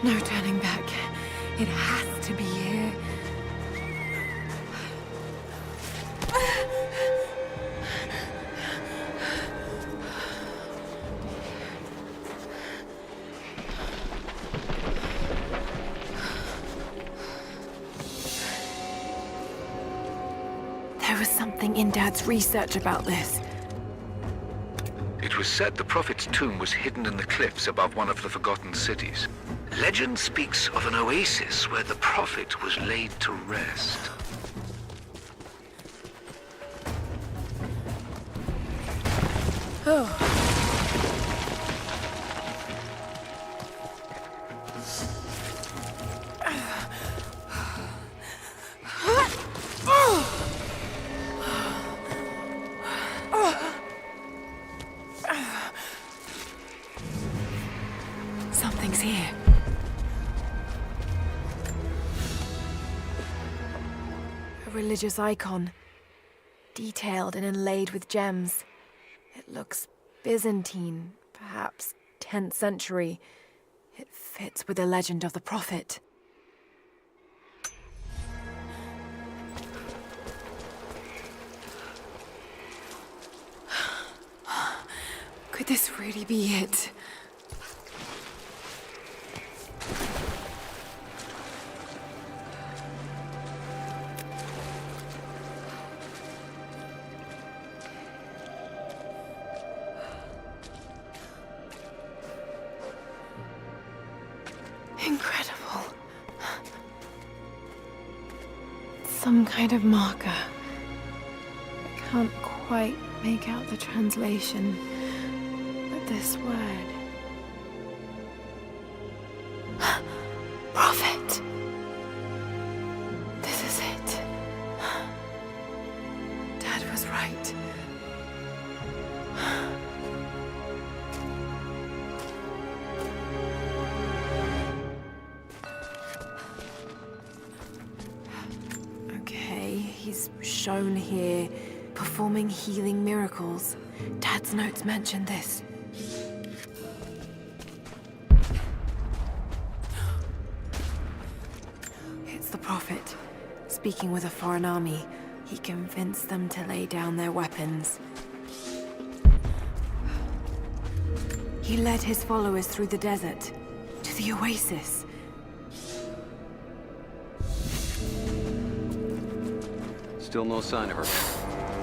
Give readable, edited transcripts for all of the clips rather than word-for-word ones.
No turning back. It has to be here. There was something in Dad's research about this. It was said the Prophet's tomb was hidden in the cliffs above one of the forgotten cities. Legend speaks of an oasis where the Prophet was laid to rest. Oh. Something's here. A religious icon, detailed and inlaid with gems. It looks Byzantine, perhaps 10th century. It fits with the legend of the Prophet. Could this really be it? Incredible. Some kind of marker. I can't quite make out the translation, but this word. Prophet. This is it. Dad was right. He's shown here, performing healing miracles. Dad's notes mention this. It's the Prophet, speaking with a foreign army. He convinced them to lay down their weapons. He led his followers through the desert, to the oasis. Still no sign of her.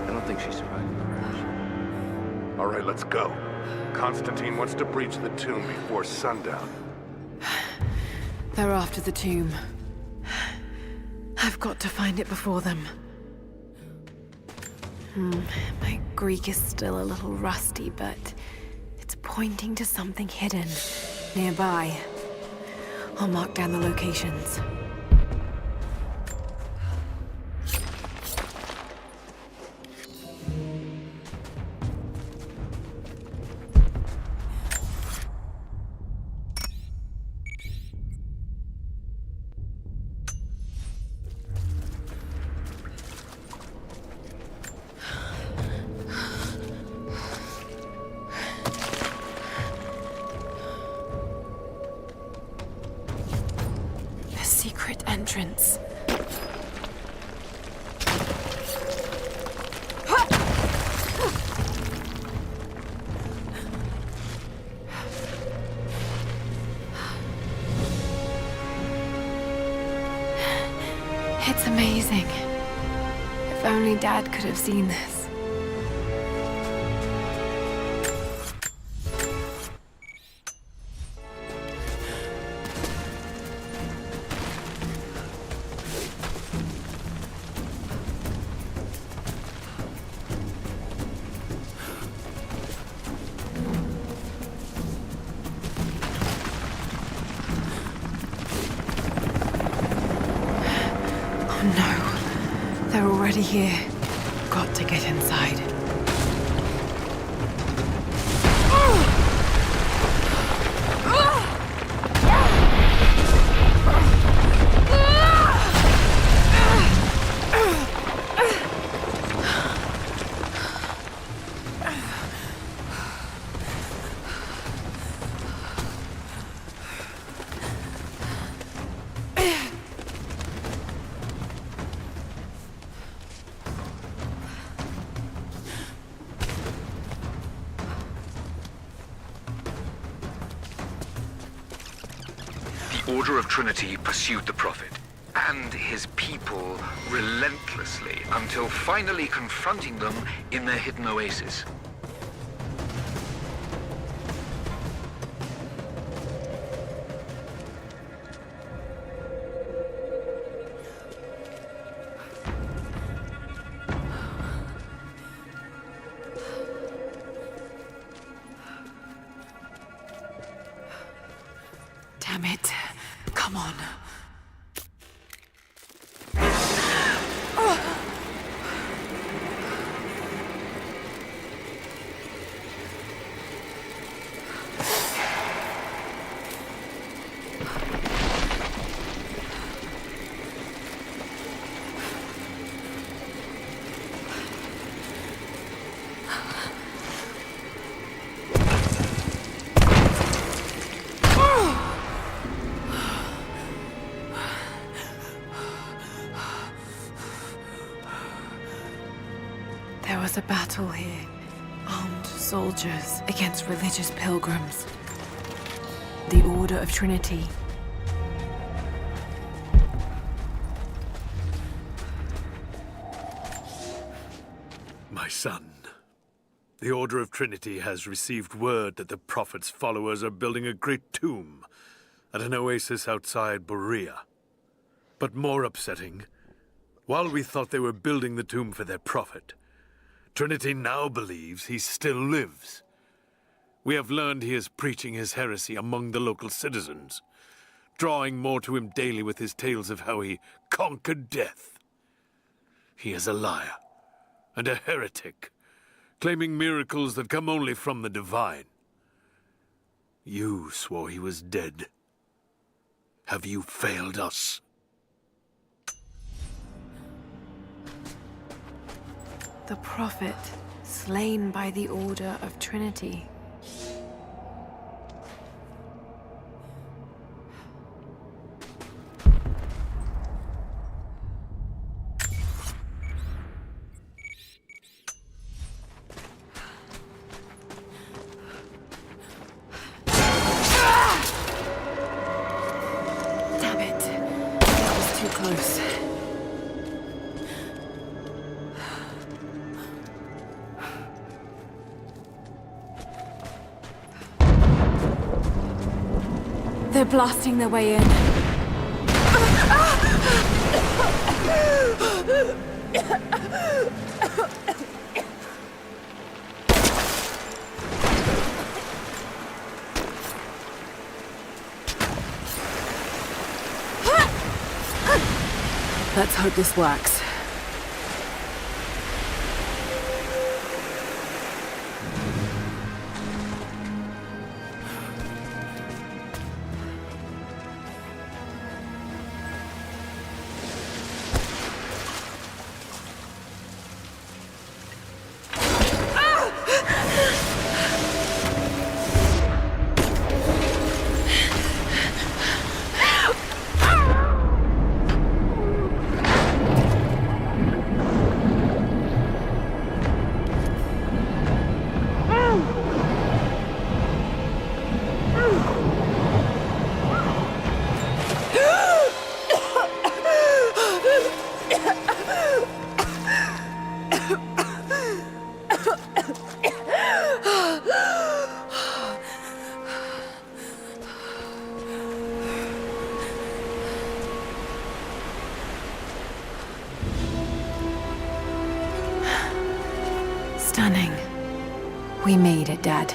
I don't think she survived the crash. All right, let's go. Constantine wants to breach the tomb before sundown. They're after the tomb. I've got to find it before them. My Greek is still a little rusty, but it's pointing to something hidden nearby. I'll mark down the locations. Secret entrance. It's amazing. If only Dad could have seen this. No, they're already here. Got to get inside. Order of Trinity pursued the Prophet and his people relentlessly until finally confronting them in their hidden oasis. Damn it. Come on. There was a battle here. Armed soldiers against religious pilgrims. The Order of Trinity. My son, the Order of Trinity has received word that the Prophet's followers are building a great tomb at an oasis outside Berea. But more upsetting, while we thought they were building the tomb for their Prophet, Trinity now believes he still lives. We have learned he is preaching his heresy among the local citizens, drawing more to him daily with his tales of how he conquered death. He is a liar and a heretic, claiming miracles that come only from the divine. You swore he was dead. Have you failed us? The Prophet, slain by the Order of Trinity. Damn it. That was too close. They're blasting their way in. Let's hope this works. Stunning. We made it, Dad.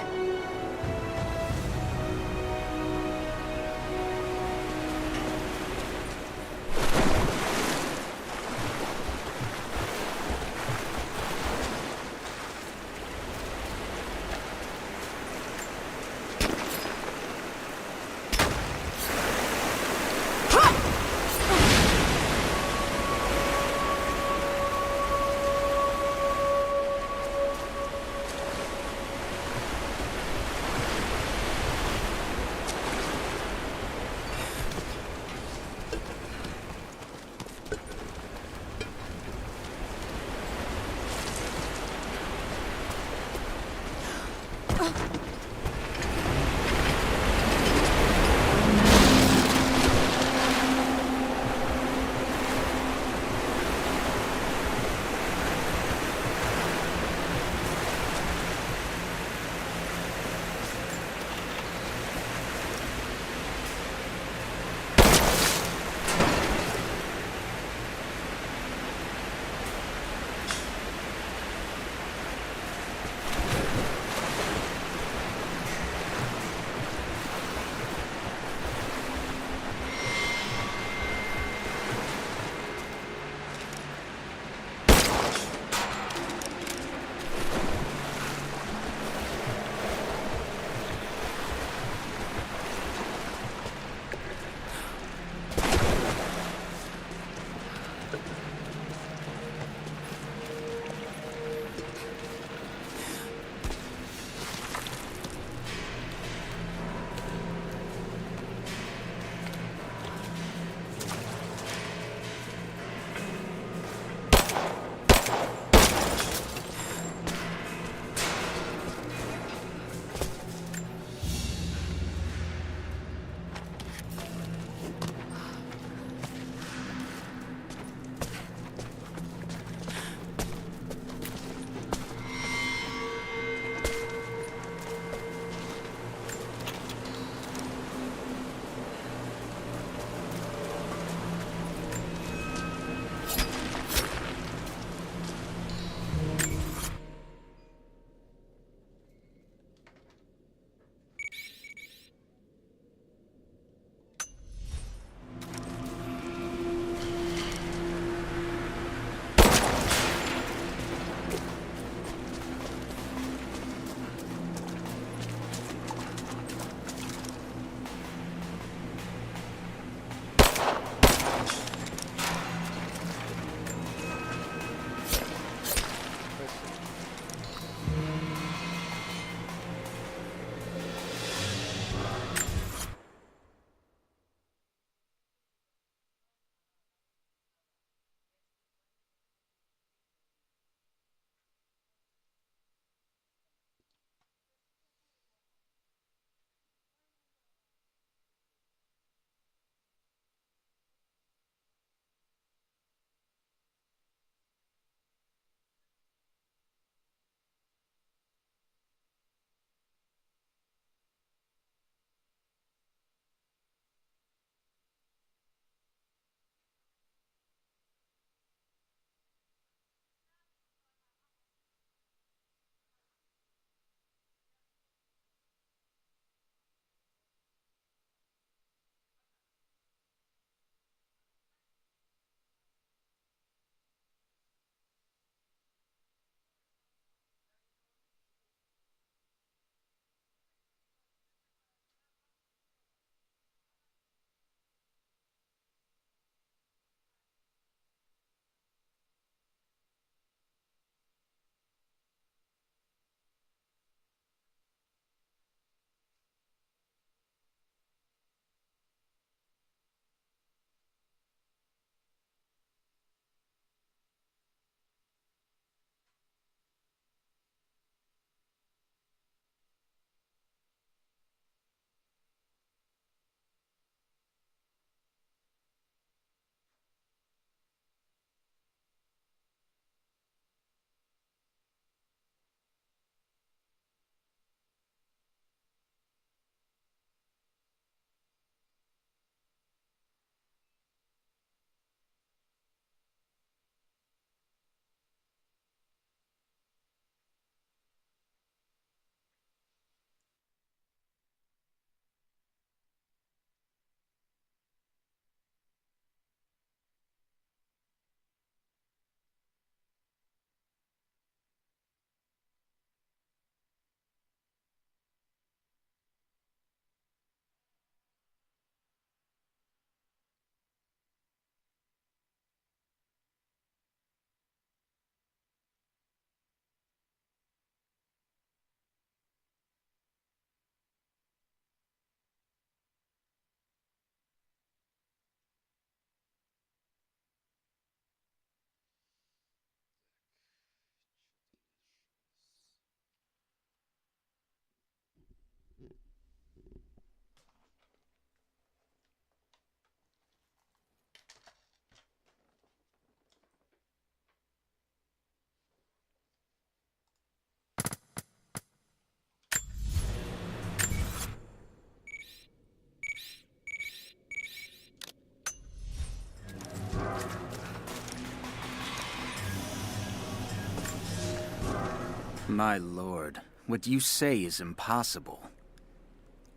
My lord, what you say is impossible.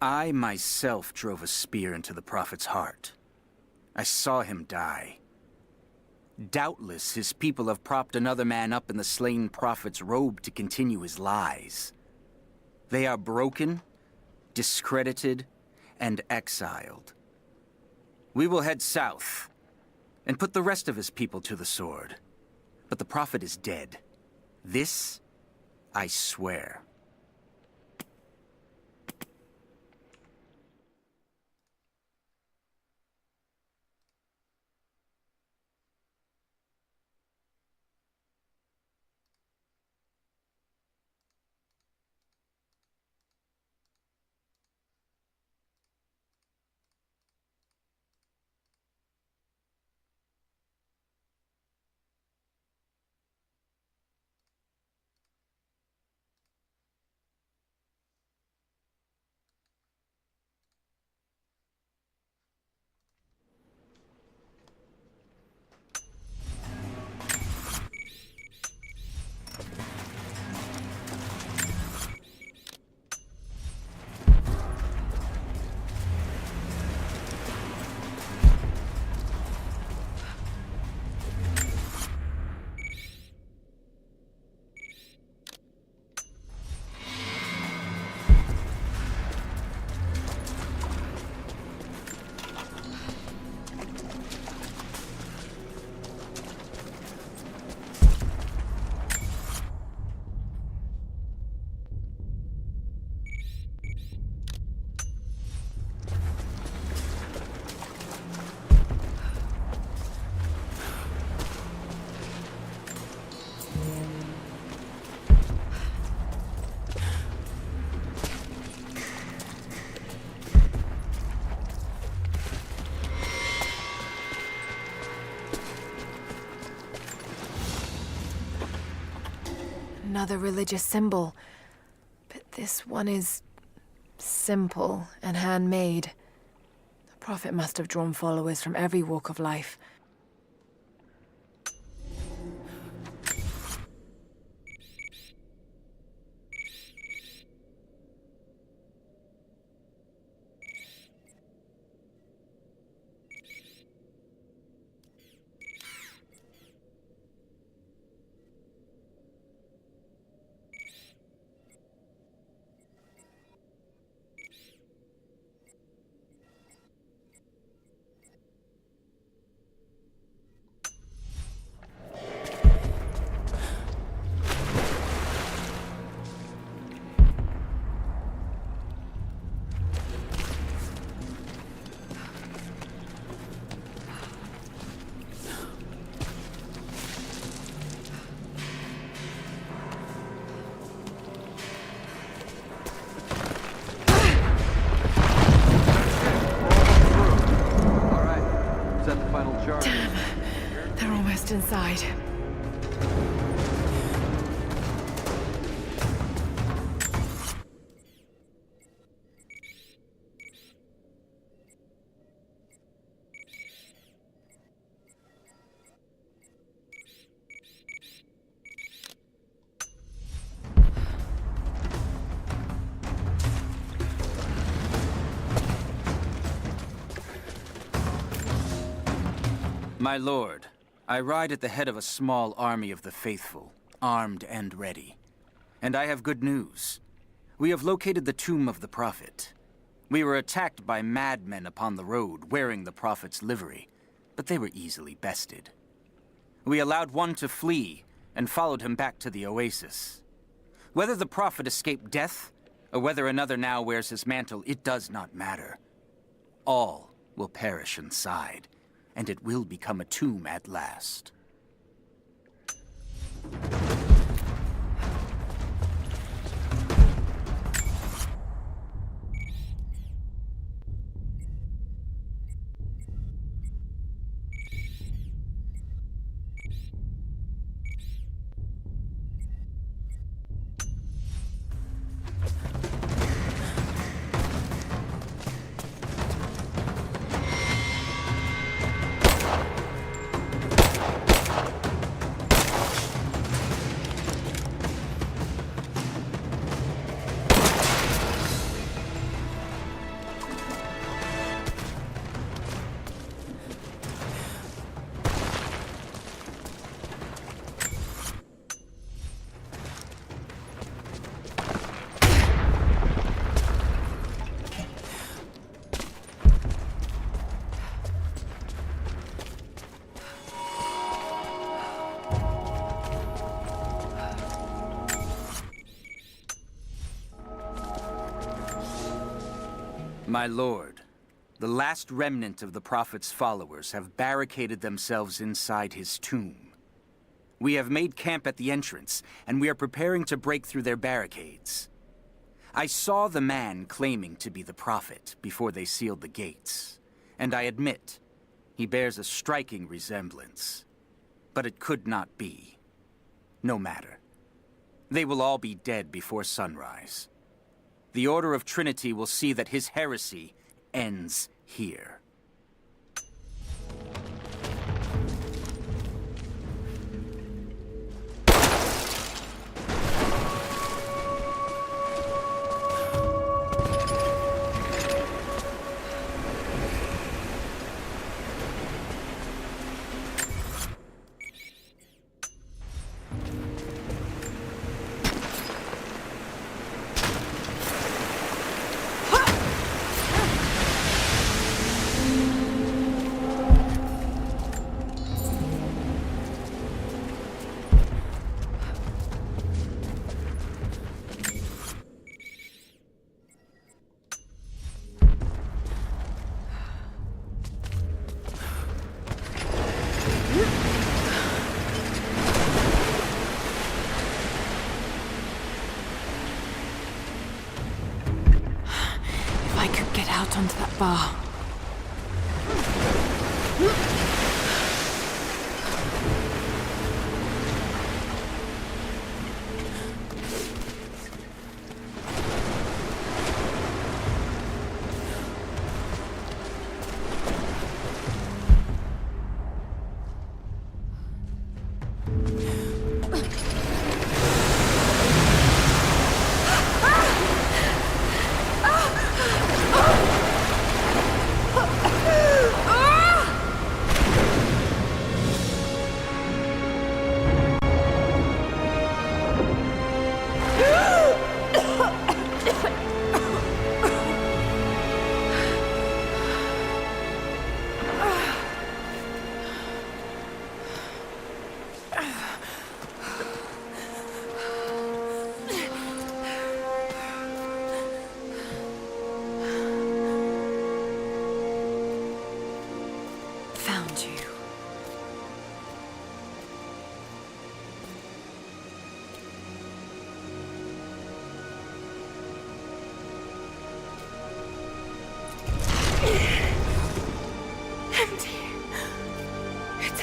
I myself drove a spear into the Prophet's heart. I saw him die. Doubtless his people have propped another man up in the slain Prophet's robe to continue his lies. They are broken, discredited, and exiled. We will head south and put the rest of his people to the sword. But the Prophet is dead. This, I swear. Another religious symbol, but this one is simple and handmade. The Prophet must have drawn followers from every walk of life. They're almost inside. My lord, I ride at the head of a small army of the faithful, armed and ready. And I have good news. We have located the tomb of the Prophet. We were attacked by madmen upon the road, wearing the Prophet's livery, but they were easily bested. We allowed one to flee, and followed him back to the oasis. Whether the Prophet escaped death, or whether another now wears his mantle, it does not matter. All will perish inside, and it will become a tomb at last. My lord, the last remnant of the Prophet's followers have barricaded themselves inside his tomb. We have made camp at the entrance, and we are preparing to break through their barricades. I saw the man claiming to be the Prophet before they sealed the gates, and I admit, he bears a striking resemblance. But it could not be. No matter. They will all be dead before sunrise. The Order of Trinity will see that his heresy ends here. Onto that bar.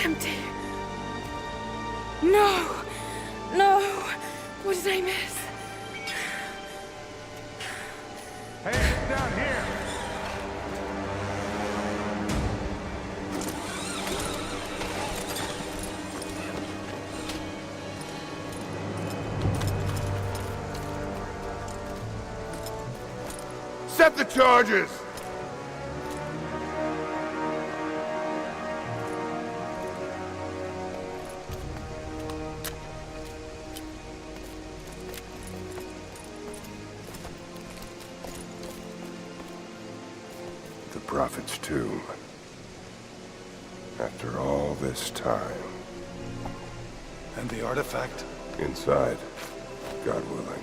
Empty. No! No! What did I miss? Hey, it's down here! Set the charges! The Prophet's tomb. After all this time. And the artifact? Inside, God willing.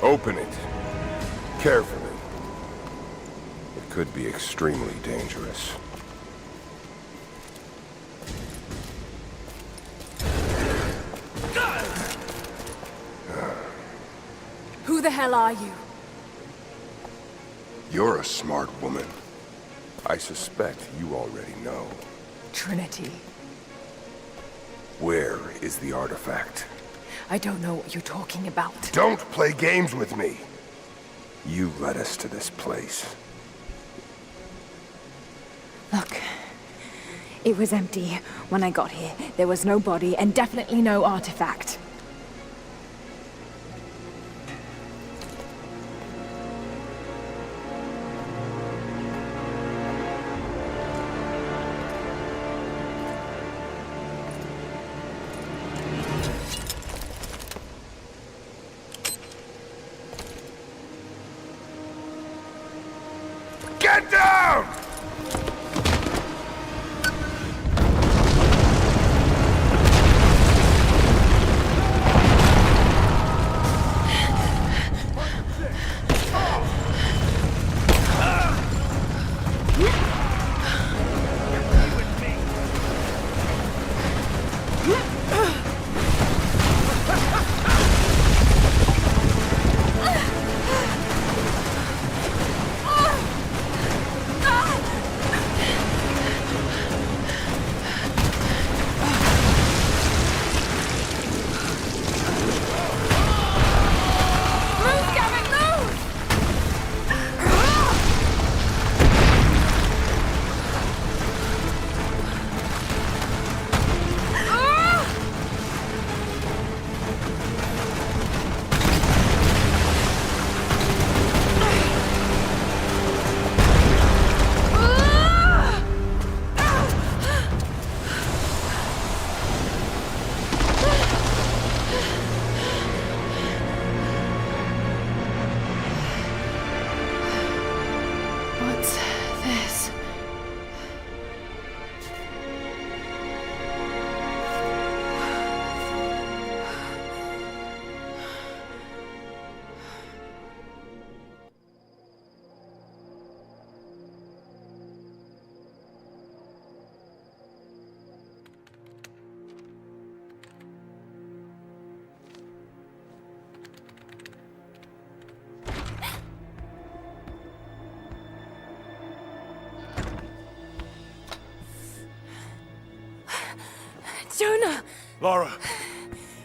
Open it. Carefully. It could be extremely dangerous. Who the hell are you? You're a smart woman. I suspect you already know. Trinity. Where is the artifact? I don't know what you're talking about. Don't play games with me! You led us to this place. Look. It was empty when I got here. There was no body and definitely no artifact. Get down! Lara,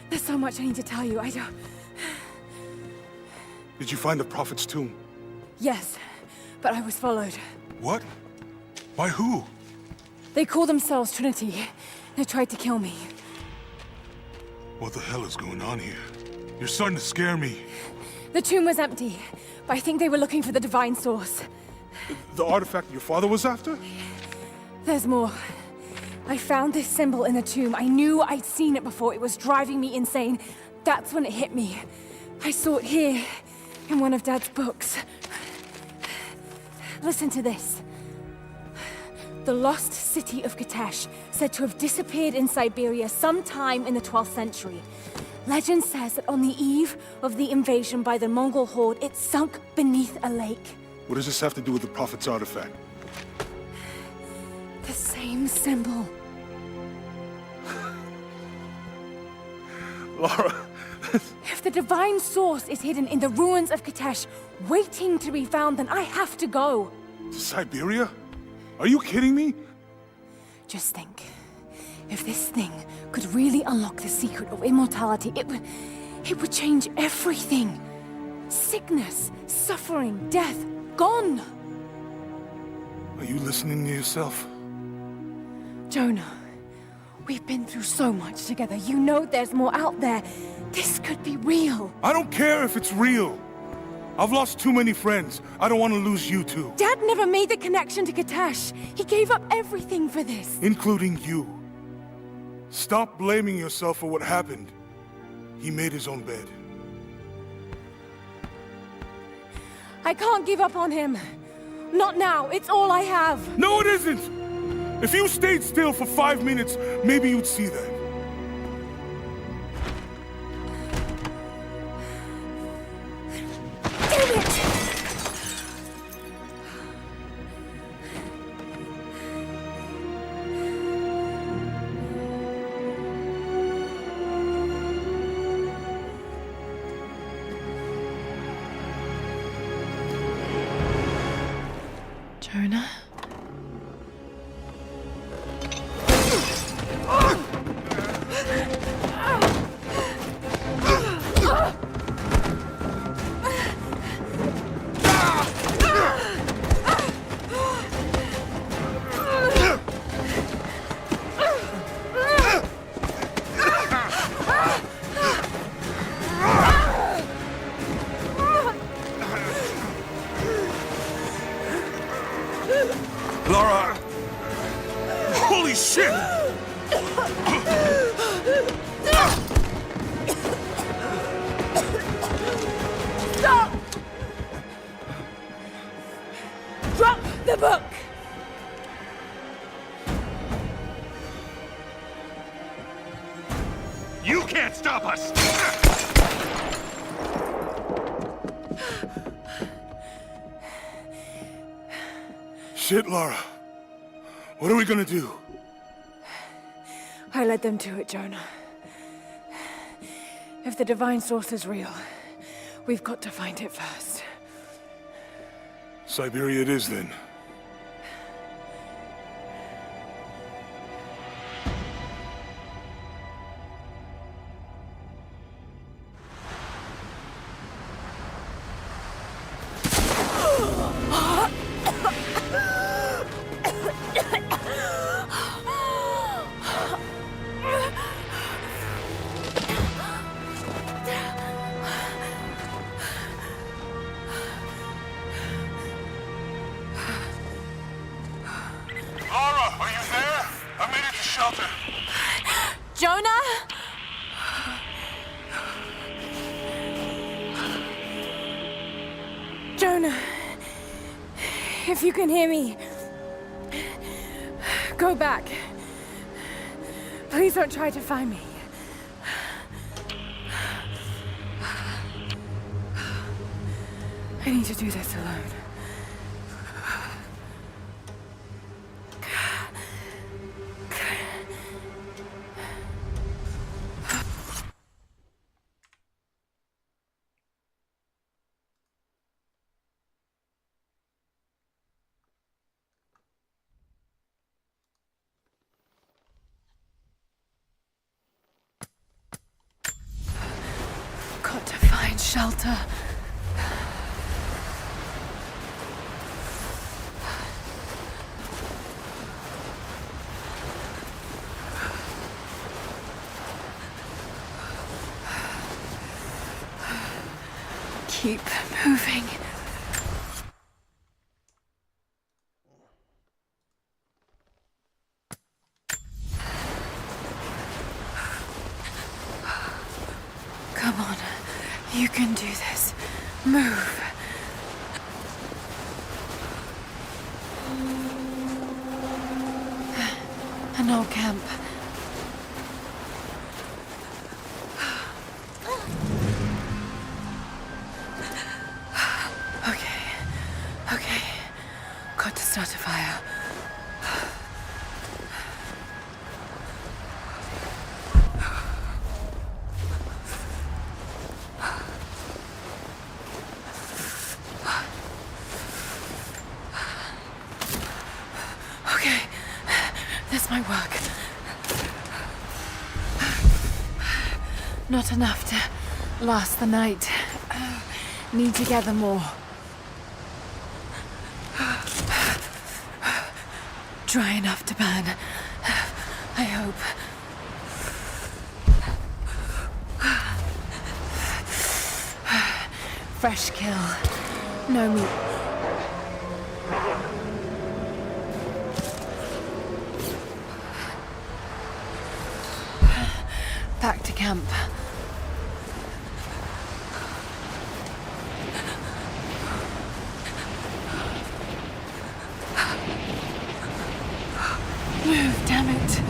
There's so much I need to tell you. I don't... did you find the Prophet's tomb? Yes, but I was followed. What? By who? They call themselves Trinity. They tried to kill me. What the hell is going on here? You're starting to scare me. The tomb was empty, but I think they were looking for the divine source. The artifact your father was after? There's more. I found this symbol in the tomb. I knew I'd seen it before. It was driving me insane. That's when it hit me. I saw it here, in one of Dad's books. Listen to this. The lost city of Katesh, said to have disappeared in Siberia sometime in the 12th century. Legend says that on the eve of the invasion by the Mongol horde, it sunk beneath a lake. What does this have to do with the Prophet's artifact? The same symbol. Lara, If the divine source is hidden in the ruins of Katesh, waiting to be found, then I have to go. to Siberia? Are you kidding me? Just think. If this thing could really unlock the secret of immortality, it would change everything. Sickness, suffering, death, gone. Are you listening to yourself? Jonah, we've been through so much together. You know there's more out there. This could be real. I don't care if it's real. I've lost too many friends. I don't want to lose you too. Dad never made the connection to Katesh. He gave up everything for this. Including you. Stop blaming yourself for what happened. He made his own bed. I can't give up on him. Not now. It's all I have. No, it isn't! If you stayed still for 5 minutes, maybe you'd see that. Damn it! Jonah? Lara! Holy shit! Stop! Drop the book! You can't stop us! Shit, Lara. What are we gonna do? I led them to it, Jonah. If the divine source is real, we've got to find it first. Siberia it is, then. Lara, are you there? I made it to shelter. Jonah? Jonah, if you can hear me, go back. Please don't try to find me. I need to do this alone. Got to find shelter. Keep moving. Come on, you can do this. Move. An old camp. Okay. Got to start a fire. Okay, this might work. Not enough to last the night. Need to gather more. Dry enough to burn. I hope. Fresh kill. No meat. Back to camp. Move, damn it.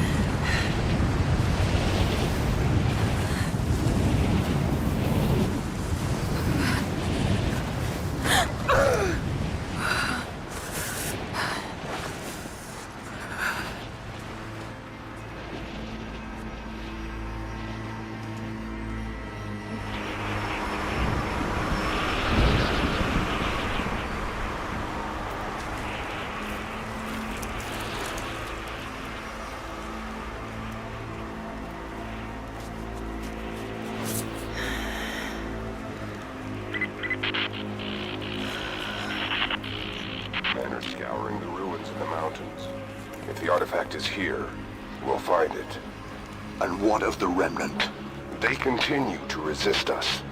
Men are scouring the ruins in the mountains. If the artifact is here, we'll find it. And what of the remnant? They continue to resist us,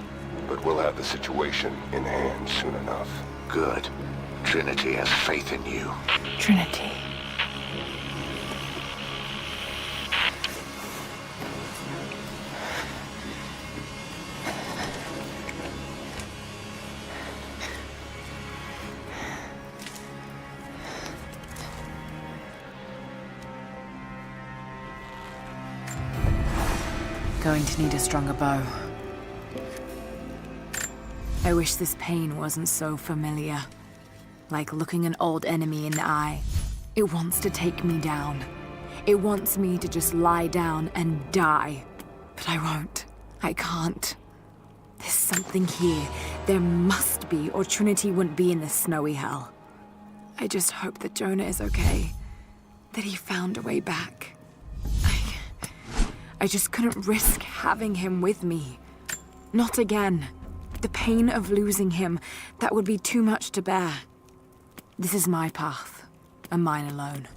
but we'll have the situation in hand soon enough. Good. Trinity has faith in you. Trinity. Going to need a stronger bow. I wish this pain wasn't so familiar. Like looking an old enemy in the eye. It wants to take me down. It wants me to just lie down and die. But I won't. I can't. There's something here. There must be, or Trinity wouldn't be in this snowy hell. I just hope that Jonah is okay. That he found a way back. I just couldn't risk having him with me. Not again. The pain of losing him, that would be too much to bear. This is my path, and mine alone.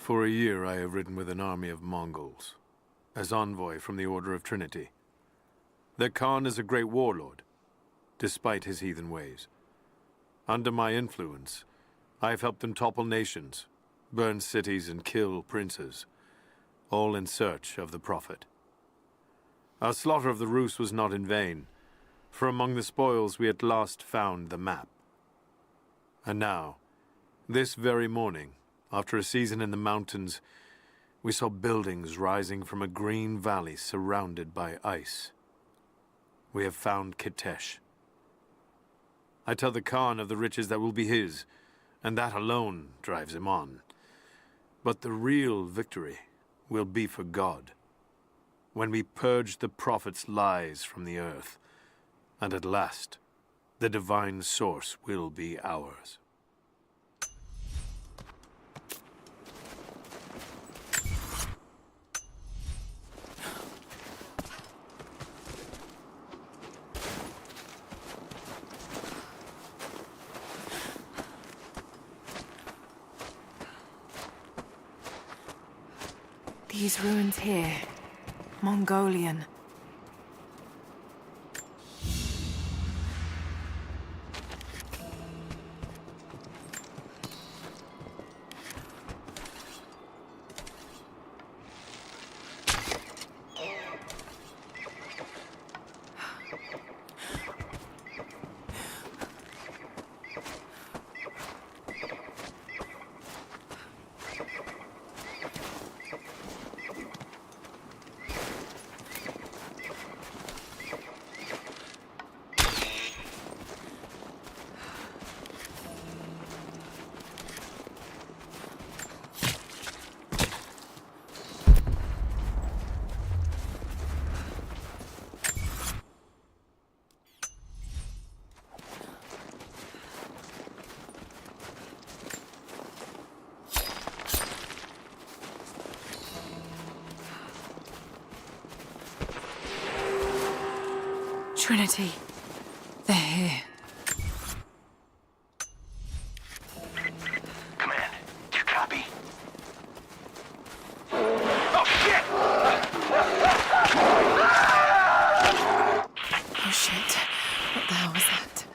For a year I have ridden with an army of Mongols, as envoy from the Order of Trinity. Their Khan is a great warlord, despite his heathen ways. Under my influence, I have helped them topple nations, burn cities and kill princes, all in search of the Prophet. Our slaughter of the Rus was not in vain, for among the spoils we at last found the map. And now, this very morning, after a season in the mountains, we saw buildings rising from a green valley surrounded by ice. We have found Kitesh. I tell the Khan of the riches that will be his, and that alone drives him on. But the real victory will be for God, when we purge the Prophet's lies from the earth, and at last, the divine source will be ours. These ruins here, Mongolian. Trinity. They're here. Command, do you copy? Oh, shit! Oh shit. What the hell was that?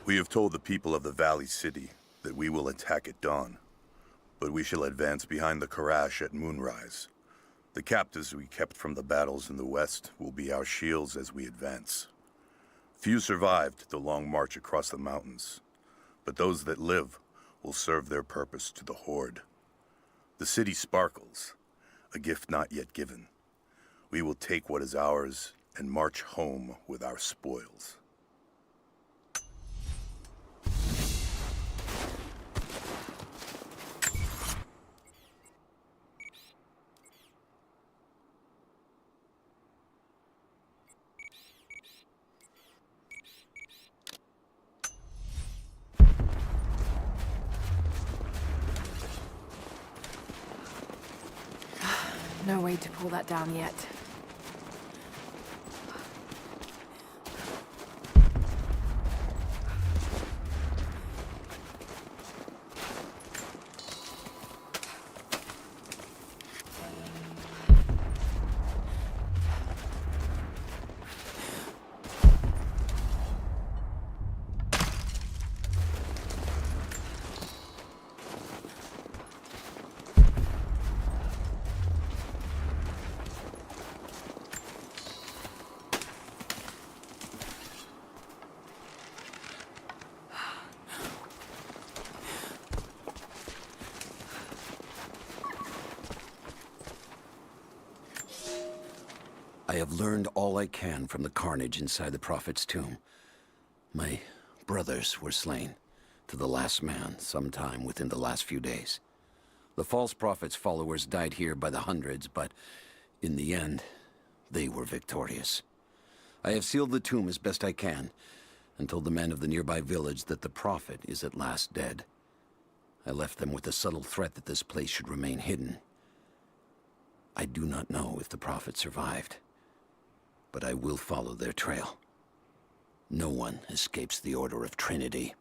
We have told the people of the Valley City that we will attack at dawn, but we shall advance behind the Karash at moonrise. The captives we kept from the battles in the west will be our shields as we advance. Few survived the long march across the mountains, but those that live will serve their purpose to the Horde. The city sparkles, a gift not yet given. We will take what is ours and march home with our spoils. No way to pull that down yet. I have learned all I can from the carnage inside the Prophet's tomb. My brothers were slain, to the last man, sometime within the last few days. The false Prophet's followers died here by the hundreds, but in the end, they were victorious. I have sealed the tomb as best I can, and told the men of the nearby village that the Prophet is at last dead. I left them with the subtle threat that this place should remain hidden. I do not know if the Prophet survived, but I will follow their trail. No one escapes the Order of Trinity.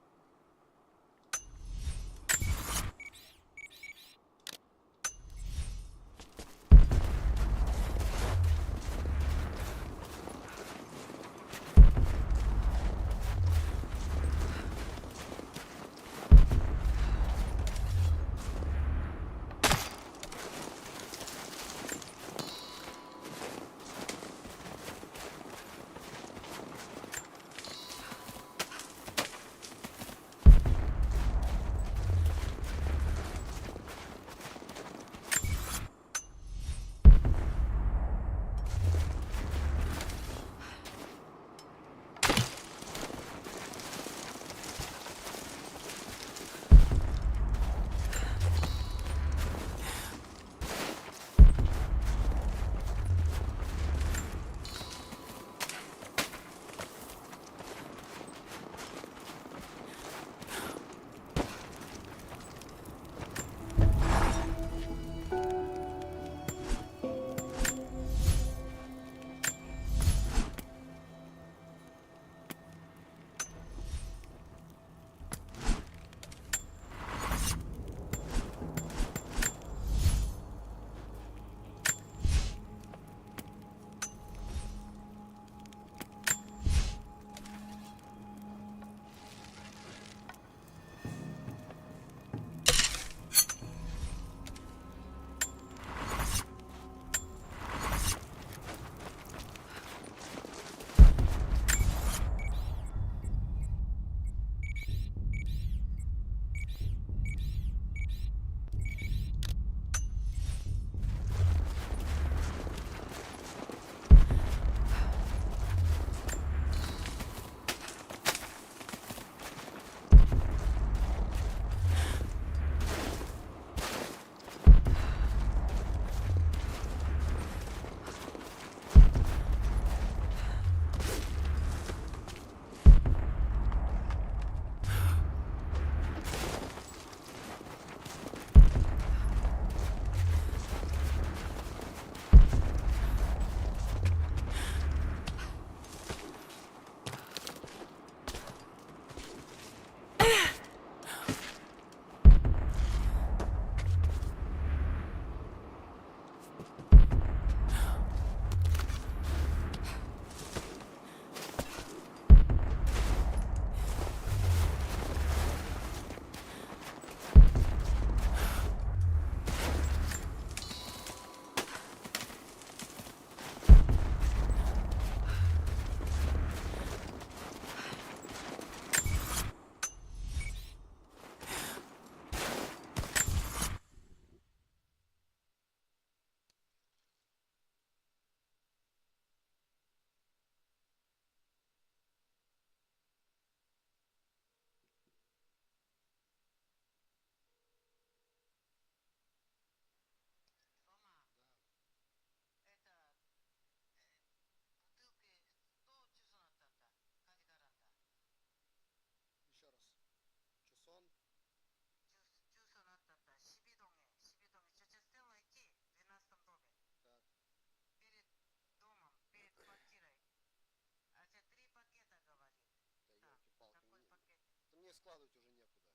Складывать уже некуда.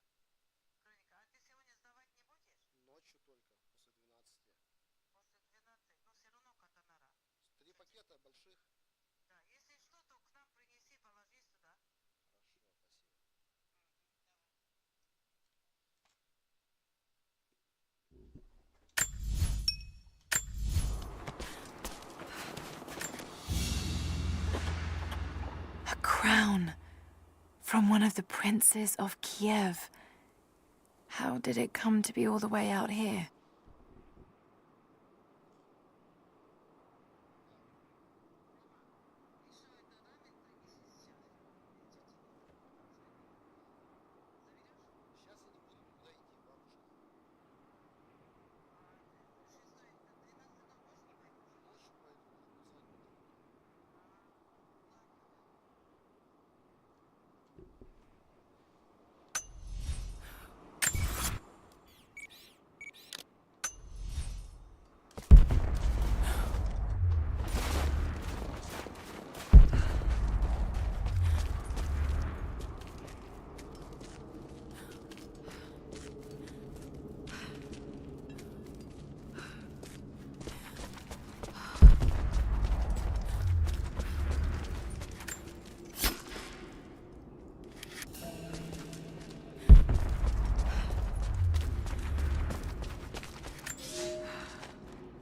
Хроника, а ты сегодня сдавать не будешь? Ночью только, после 12. После 12? Но все равно катанара. 3 пакета больших? Да, если что, то к нам принеси, положи сюда. Хорошо, спасибо. A crown from one of the princes of Kiev. How did it come to be all the way out here?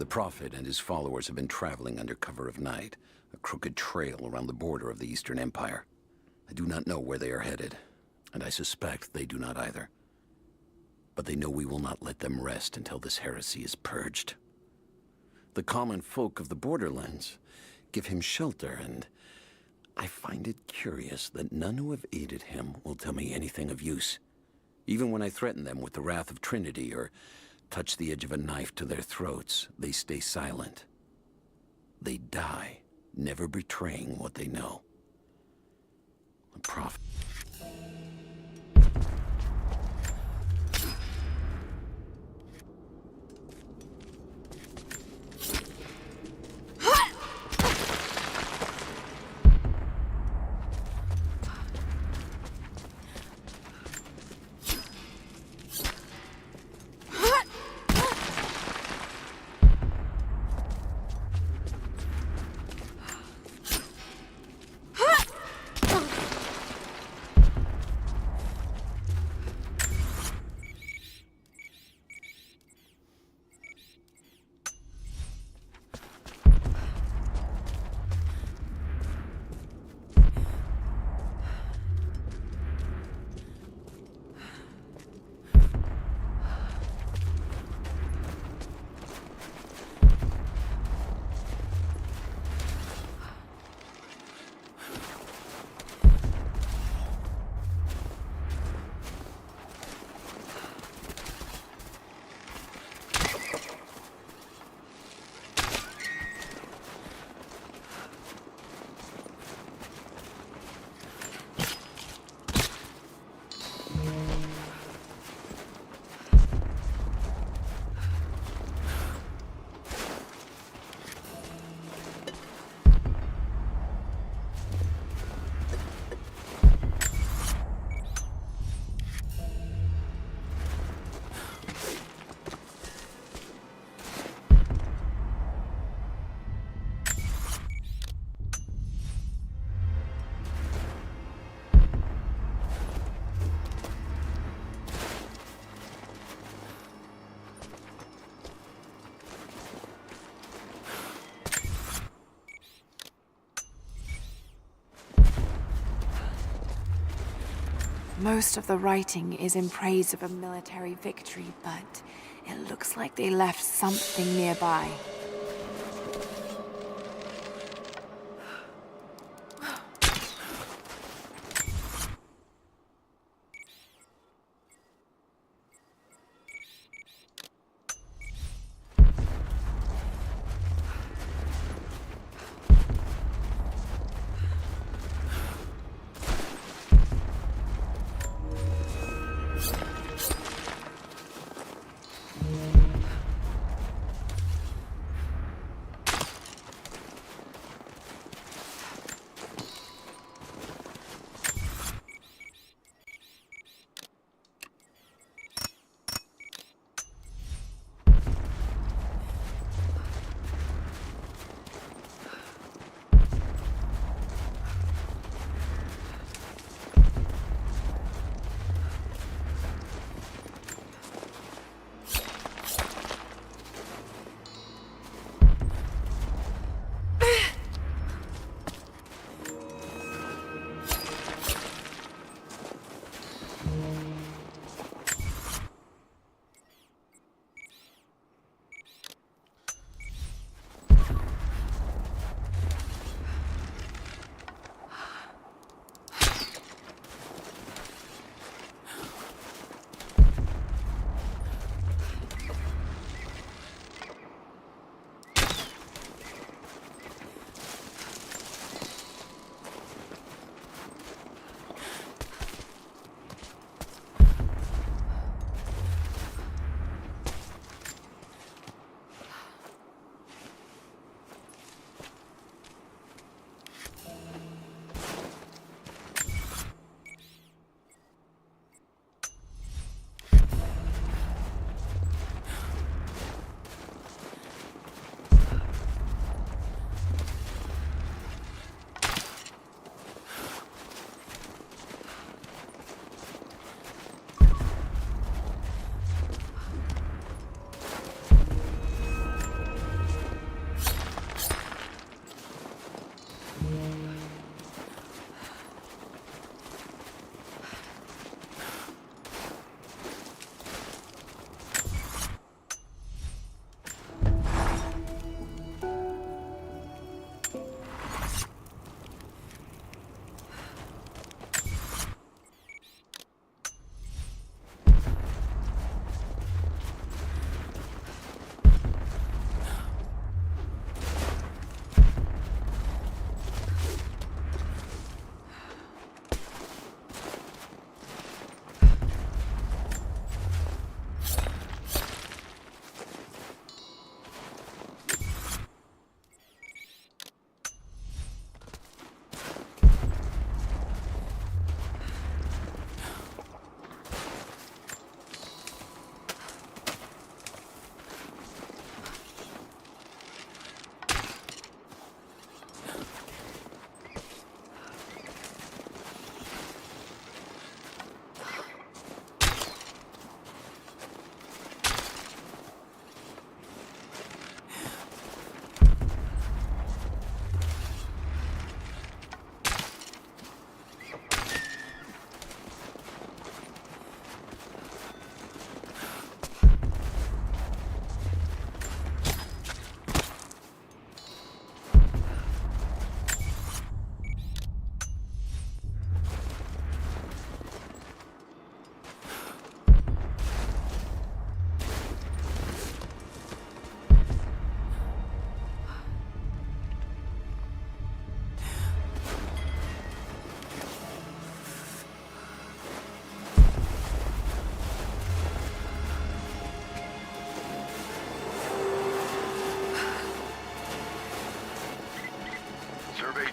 Prophet and his followers have been traveling under cover of night, a crooked trail around the border of the Eastern Empire. I do not know where they are headed, and I suspect they do not either. But they know we will not let them rest until this heresy is purged. The common folk of the borderlands give him shelter, and I find it curious that none who have aided him will tell me anything of use. Even when I threaten them with the wrath of Trinity or touch the edge of a knife to their throats, they stay silent. They die, never betraying what they know. The Prophet... Most of the writing is in praise of a military victory, but it looks like they left something nearby.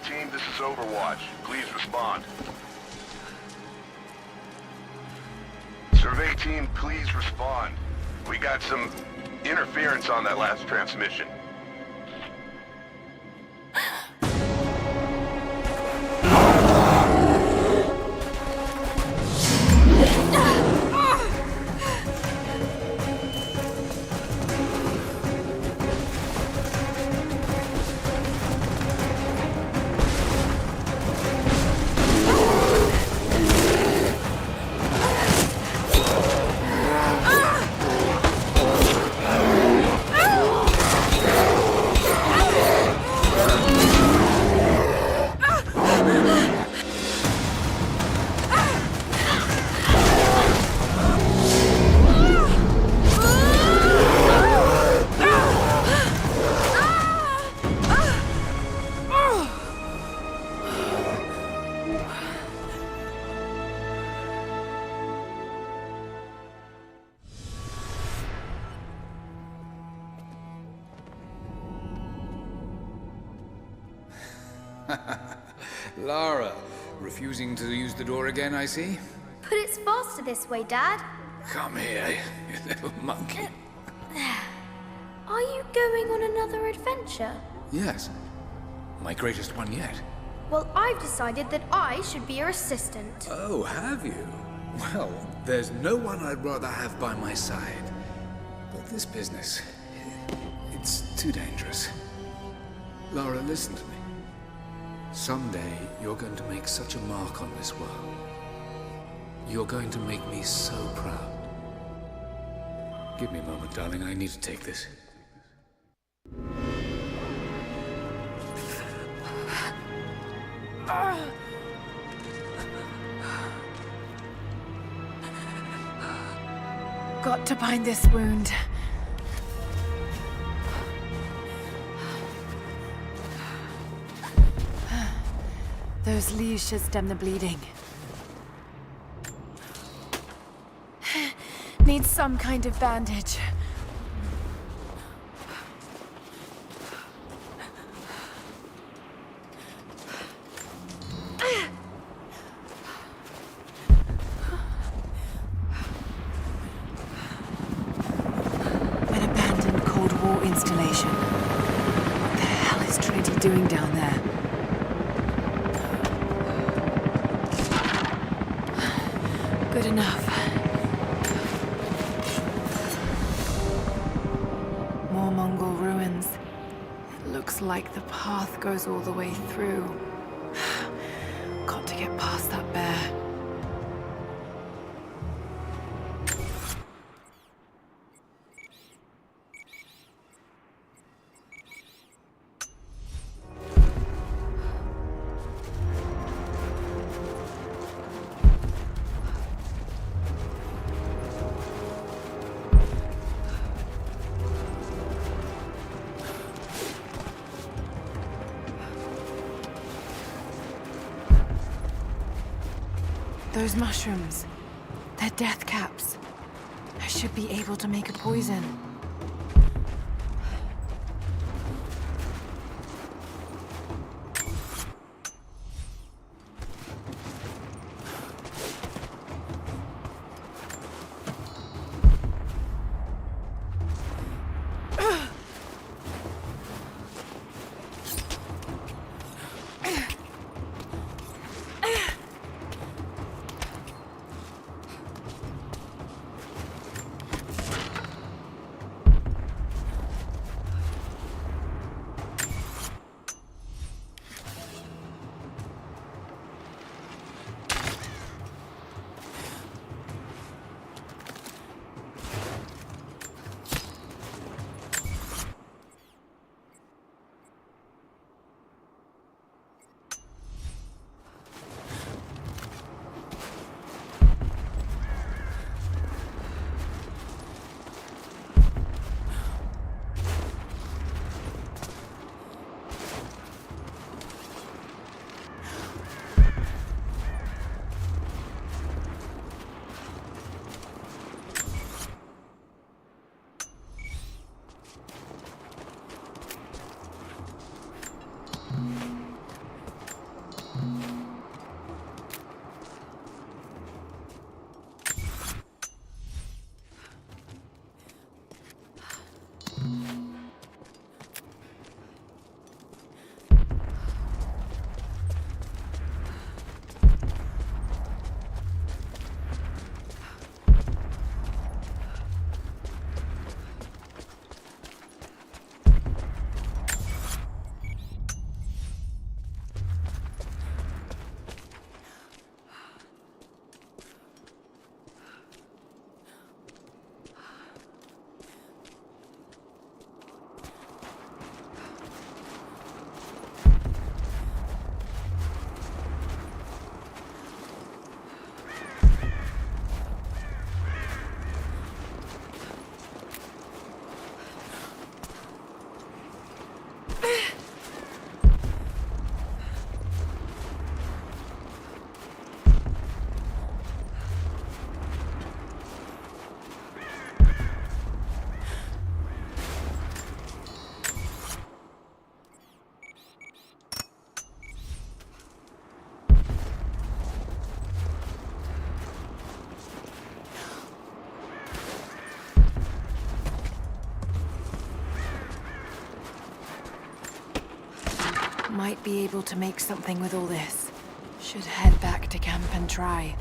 team, this is Overwatch. Please respond. Survey team, please respond. We got some interference on that last transmission. Lara, refusing to use the door again, I see? But it's faster this way, Dad. Come here, you little monkey. Are you going on another adventure? Yes. My greatest one yet. Well, I've decided that I should be your assistant. Oh, have you? Well, there's no one I'd rather have by my side. But this business, it's too dangerous. Lara, listen to me. Someday, you're going to make such a mark on this world. You're going to make me so proud. Give me a moment, darling. I need to take this. Got to bind this wound. Those leaves should stem the bleeding. Need some kind of bandage. An abandoned Cold War installation. What the hell is Trinity doing down there? Good enough. More Mongol ruins. It looks like the path goes all the way through. Got to get past that bear. Those mushrooms, they're death caps. I should be able to make a poison. Might be able to make something with all this. Should head back to camp and try.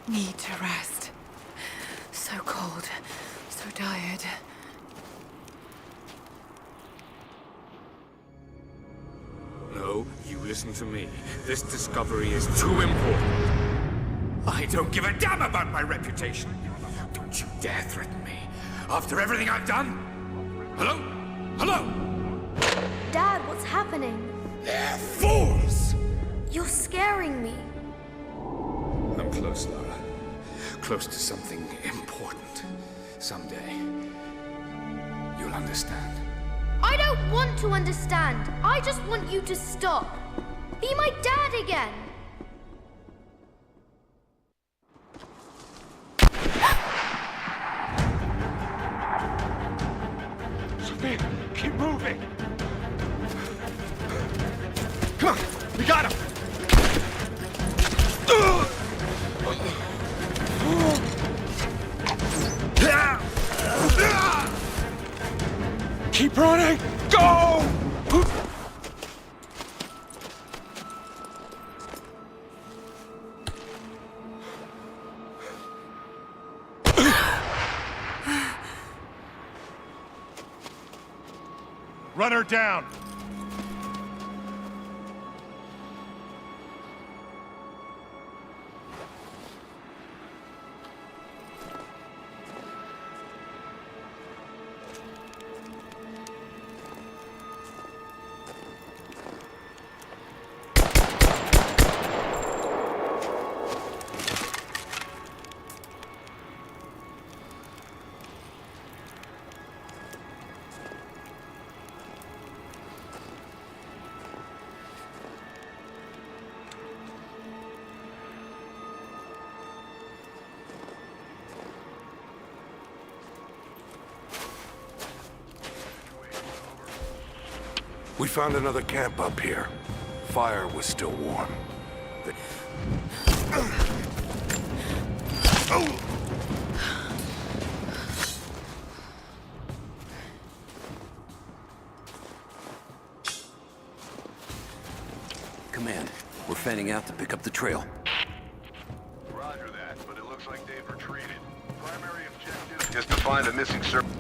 Need to rest. So cold, so tired. No, you listen to me. This discovery is too important. I don't give a damn about my reputation. Don't you dare threaten me. After everything I've done? Hello? Hello? Dad, what's happening? They're fools! You're scaring me. I'm close, Lara. Close to something important. Someday, you'll understand. I don't want to understand. I just want you to stop. Be my dad again. Sophia, keep moving. Come on, we got him. Keep running! Go! Run her down! We found another camp up here. Fire was still warm. Command, we're fanning out to pick up the trail. Roger that, but it looks like they've retreated. Primary objective is to find a missing servant.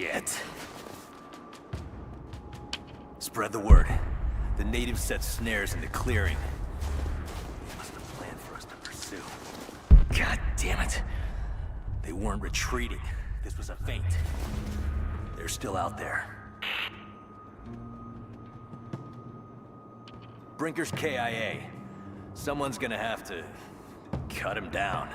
Shit. Spread the word. The natives set snares in the clearing. They must have planned for us to pursue. God damn it. They weren't retreating. This was a feint. They're still out there. Brinker's KIA. Someone's gonna have to cut him down.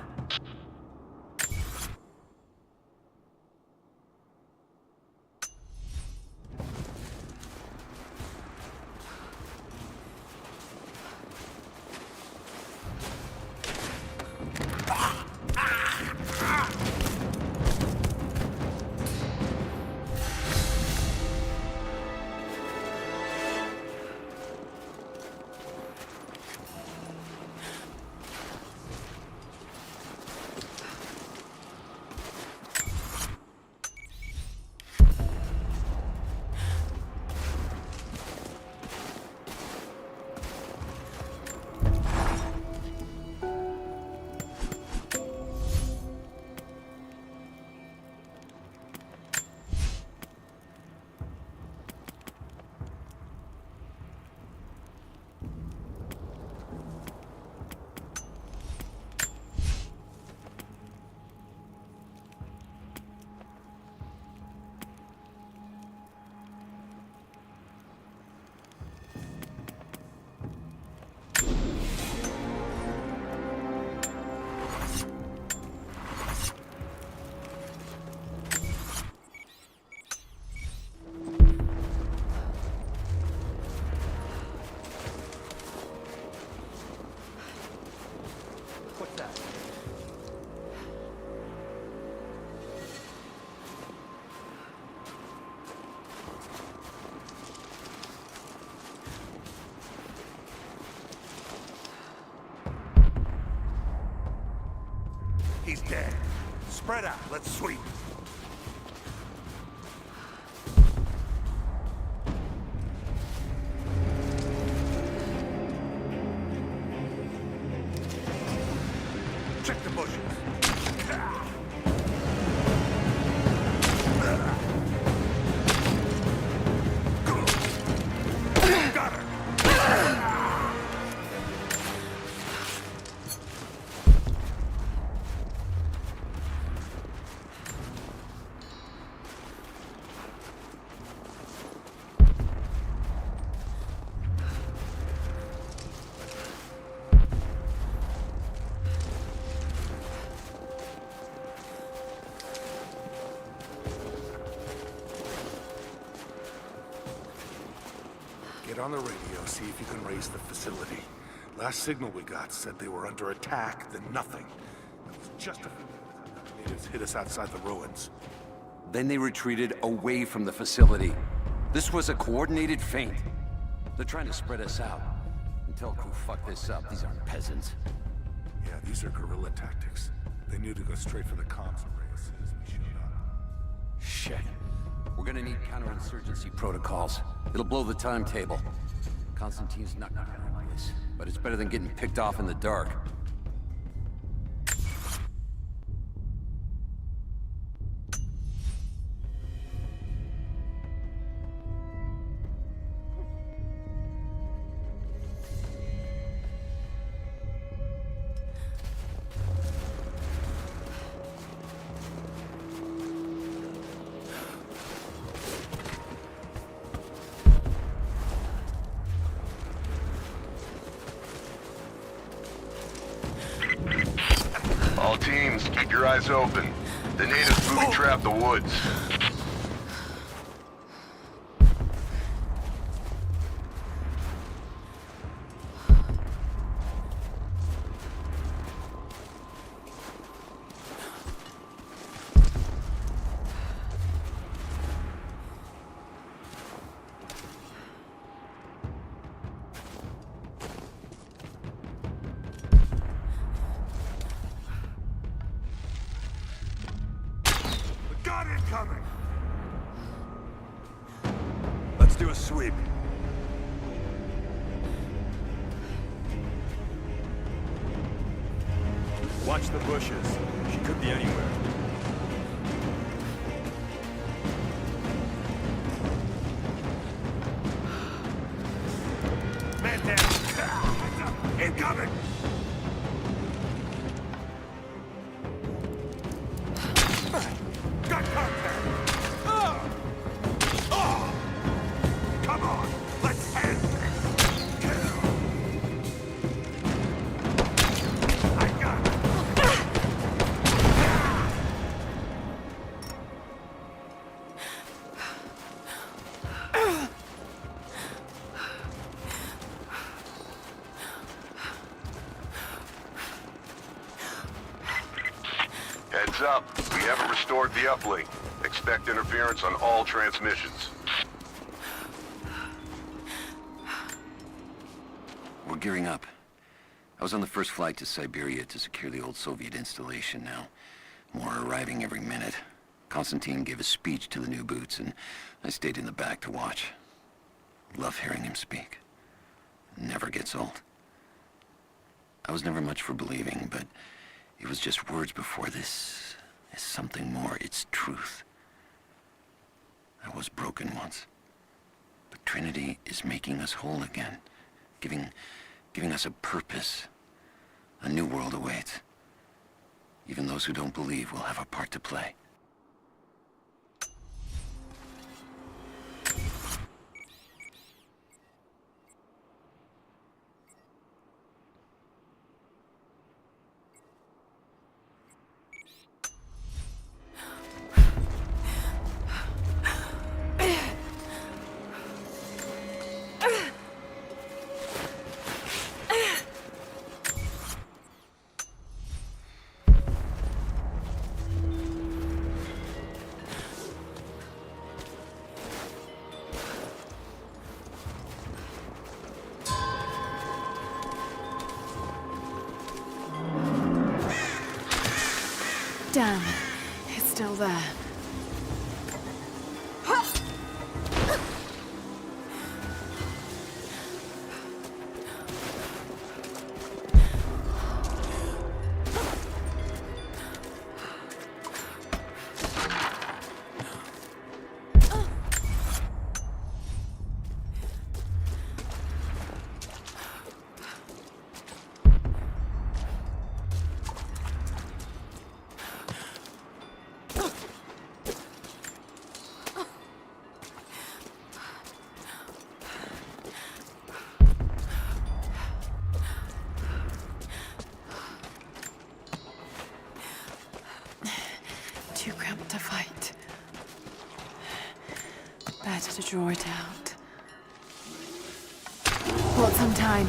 He's dead. Spread out. Let's sweep. Check the bushes. Got her. Get on the radio, see if you can raise the facility. Last signal we got said they were under attack, then nothing. It was just a few minutes after the natives hit us outside the ruins. Then they retreated away from the facility. This was a coordinated feint. They're trying to spread us out. Until crew fuck this up, these aren't peasants. Yeah, these are guerrilla tactics. They knew to go straight for the comms array as soon as we showed up. Shit. We're gonna need counterinsurgency protocols. It'll blow the timetable. Constantine's not gonna like this, but it's better than getting picked off in the dark. All teams, keep your eyes open. The natives booby-trap the woods. Got incoming! Let's do a sweep. Watch the bushes. She could be anywhere. Heads up, we haven't restored the uplink. Expect interference on all transmissions. We're gearing up. I was on the first flight to Siberia to secure the old Soviet installation now. More are arriving every minute. Konstantin gave a speech to the new boots, and I stayed in the back to watch. Love hearing him speak. Never gets old. I was never much for believing, but it was just words before. This is something more. It's truth. I was broken once, but Trinity is making us whole again, giving us a purpose. A new world awaits. Even those who don't believe will have a part to play. Damn, it's still there. Too cramped to fight. Better to draw it out. Want some time.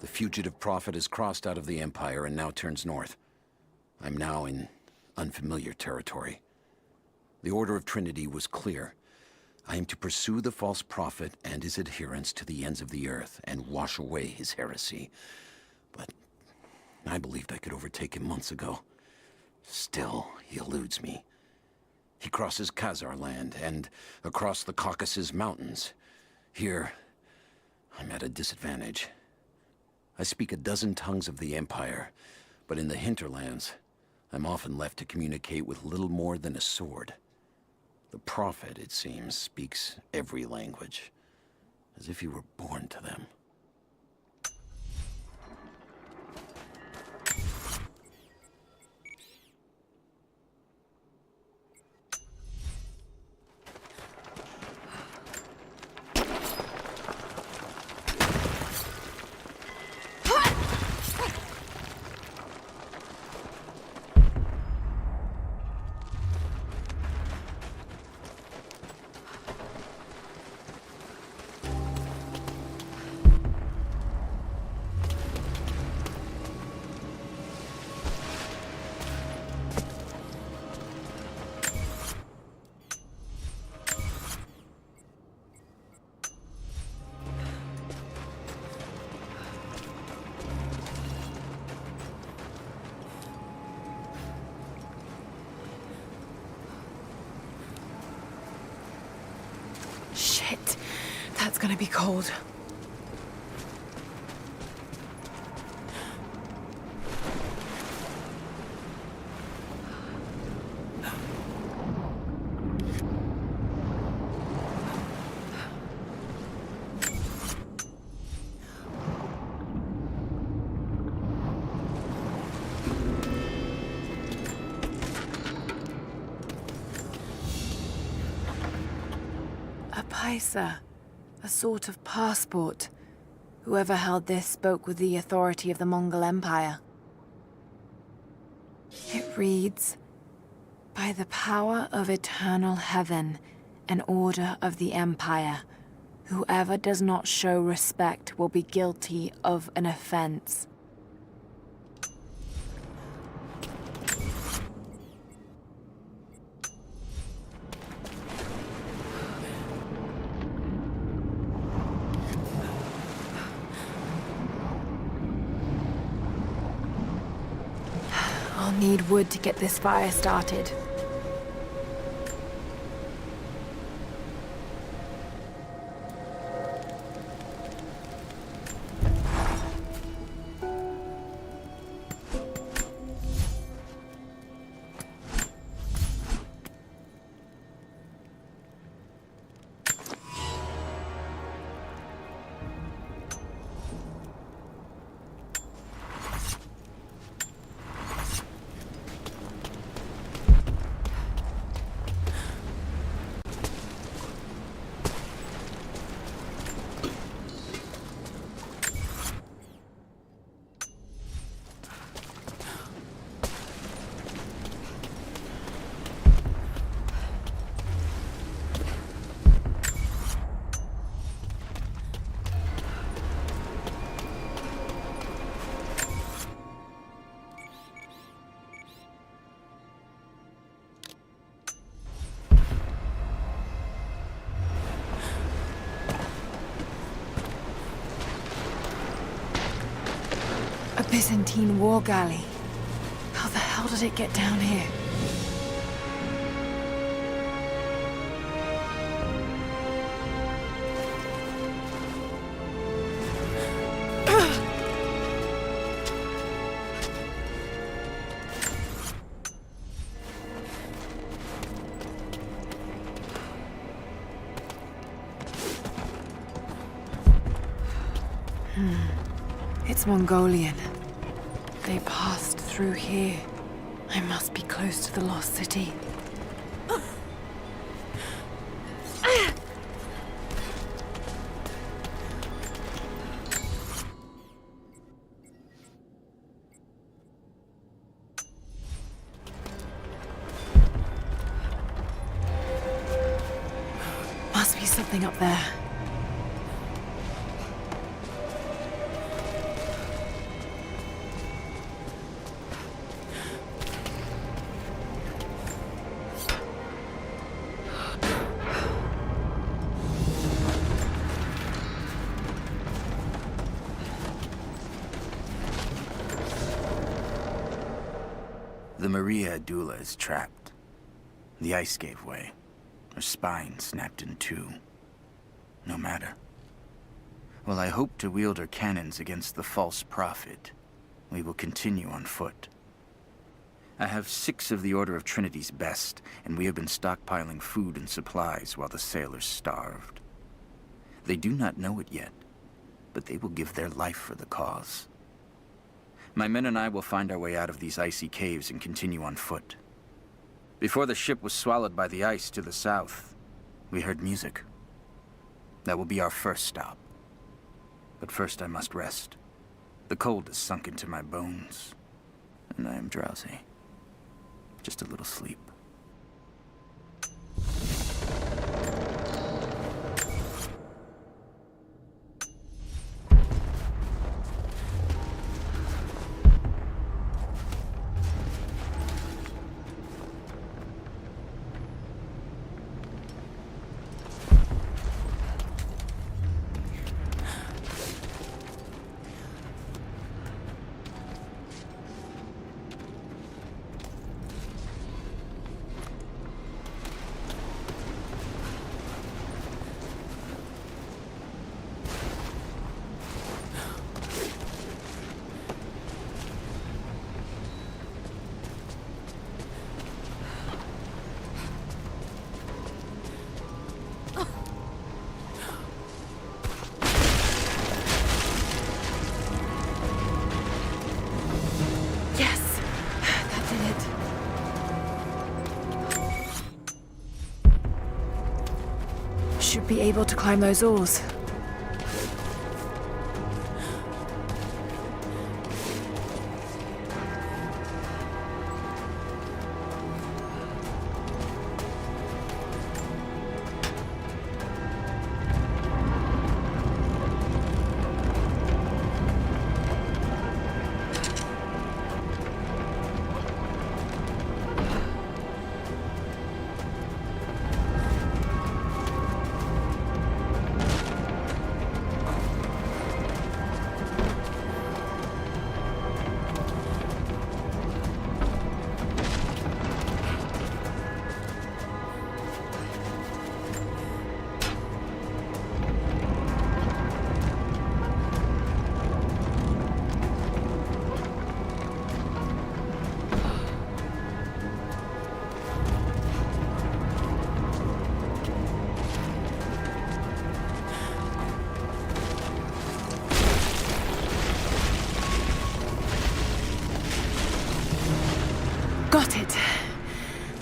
The fugitive prophet has crossed out of the Empire and now turns north. I'm now in unfamiliar territory. The Order of Trinity was clear. I am to pursue the false prophet and his adherents to the ends of the earth and wash away his heresy. But I believed I could overtake him months ago. Still, he eludes me. He crosses Khazar land and across the Caucasus Mountains. Here, I'm at a disadvantage. I speak a dozen tongues of the Empire, but in the hinterlands, I'm often left to communicate with little more than a sword. The Prophet, it seems, speaks every language, as if he were born to them. That's gonna be cold. A paisa, a sort of passport. Whoever held this spoke with the authority of the Mongol Empire. It reads, "By the power of eternal heaven, an order of the Empire, whoever does not show respect will be guilty of an offense." I'll need wood to get this fire started. A Byzantine war galley. How the hell did it get down here? It's Mongolian. They passed through here. I must be close to the lost city. Must be something up there. The Maria Adula is trapped. The ice gave way. Her spine snapped in two. No matter. While I hope to wield her cannons against the false prophet, we will continue on foot. I have 6 of the Order of Trinity's best, and we have been stockpiling food and supplies while the sailors starved. They do not know it yet, but they will give their life for the cause. My men and I will find our way out of these icy caves and continue on foot. Before the ship was swallowed by the ice to the south, we heard music. That will be our first stop. But first I must rest. The cold has sunk into my bones, and I am drowsy. Just a little sleep. Should be able to climb those oars. Got it.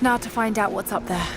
Now to find out what's up there.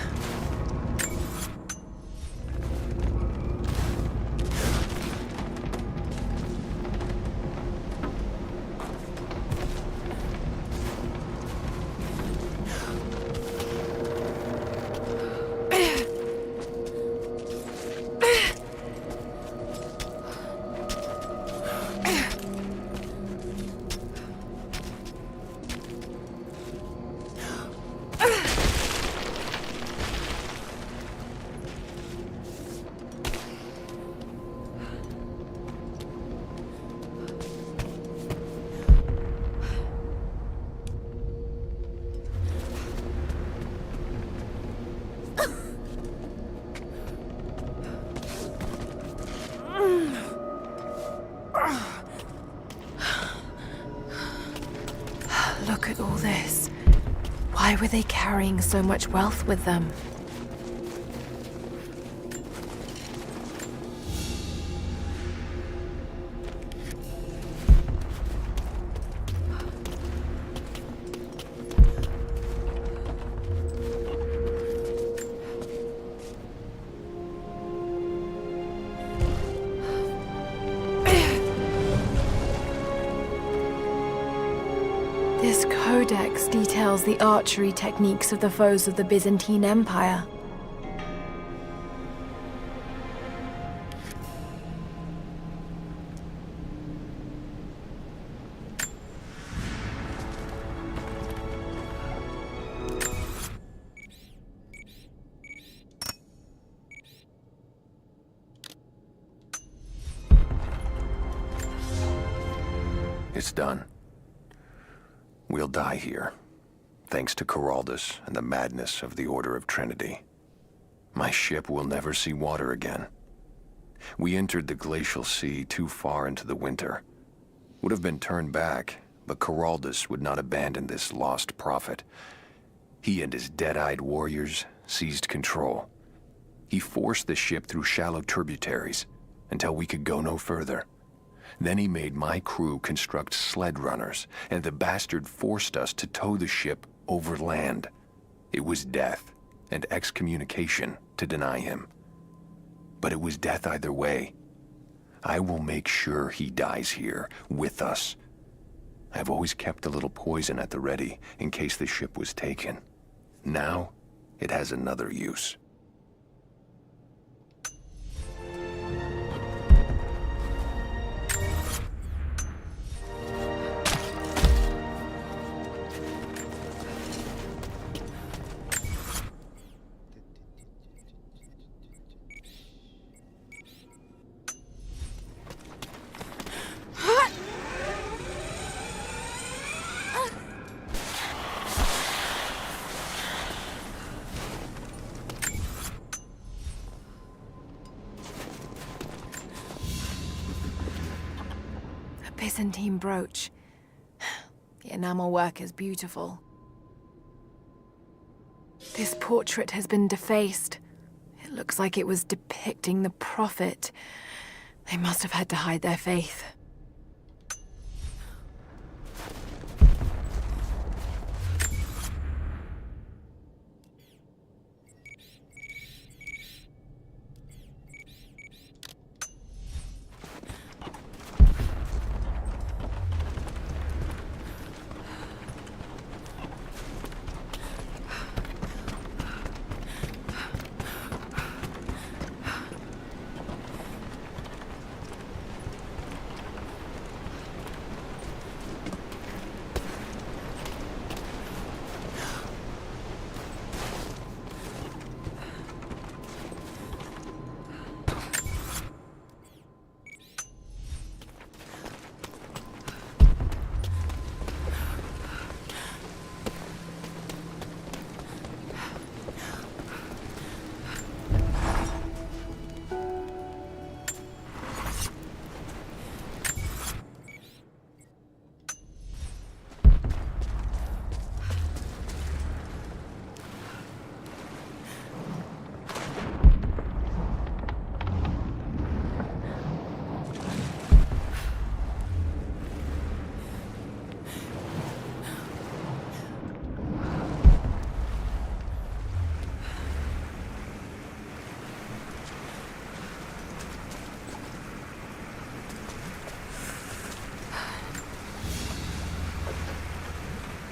Look at all this. Why were they carrying so much wealth with them? This codex details the archery techniques of the foes of the Byzantine Empire. It's done. We'll die here, thanks to Caraldus and the madness of the Order of Trinity. My ship will never see water again. We entered the glacial sea too far into the winter. Would have been turned back, but Caraldus would not abandon this lost prophet. He and his dead-eyed warriors seized control. He forced the ship through shallow tributaries until we could go no further. Then he made my crew construct sled runners, and the bastard forced us to tow the ship over land. It was death and excommunication to deny him. But it was death either way. I will make sure he dies here, with us. I've always kept a little poison at the ready, in case the ship was taken. Now, it has another use. Byzantine brooch. The enamel work is beautiful. This portrait has been defaced. It looks like it was depicting the prophet. They must have had to hide their faith.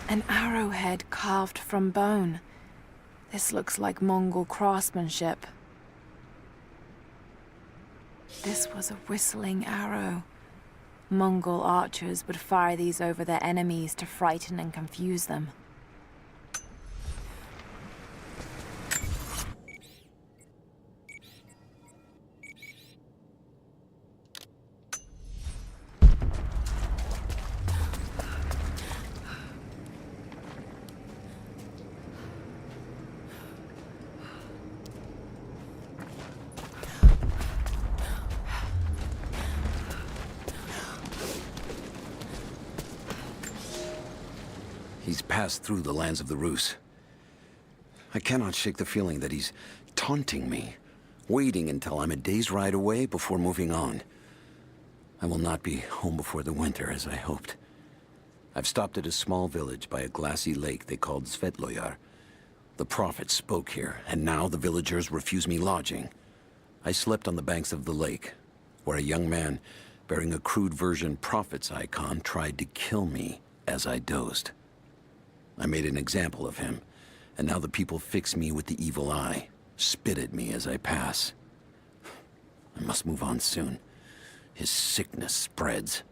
An arrowhead carved from bone. This looks like Mongol craftsmanship. This was a whistling arrow. Mongol archers would fire these over their enemies to frighten and confuse them. He's passed through the lands of the Rus. I cannot shake the feeling that he's taunting me, waiting until I'm a day's ride away before moving on. I will not be home before the winter, as I hoped. I've stopped at a small village by a glassy lake they called Svetloyar. The Prophet spoke here, and now the villagers refuse me lodging. I slept on the banks of the lake, where a young man bearing a crude version Prophet's icon tried to kill me as I dozed. I made an example of him, and now the people fix me with the evil eye, spit at me as I pass. I must move on soon. His sickness spreads.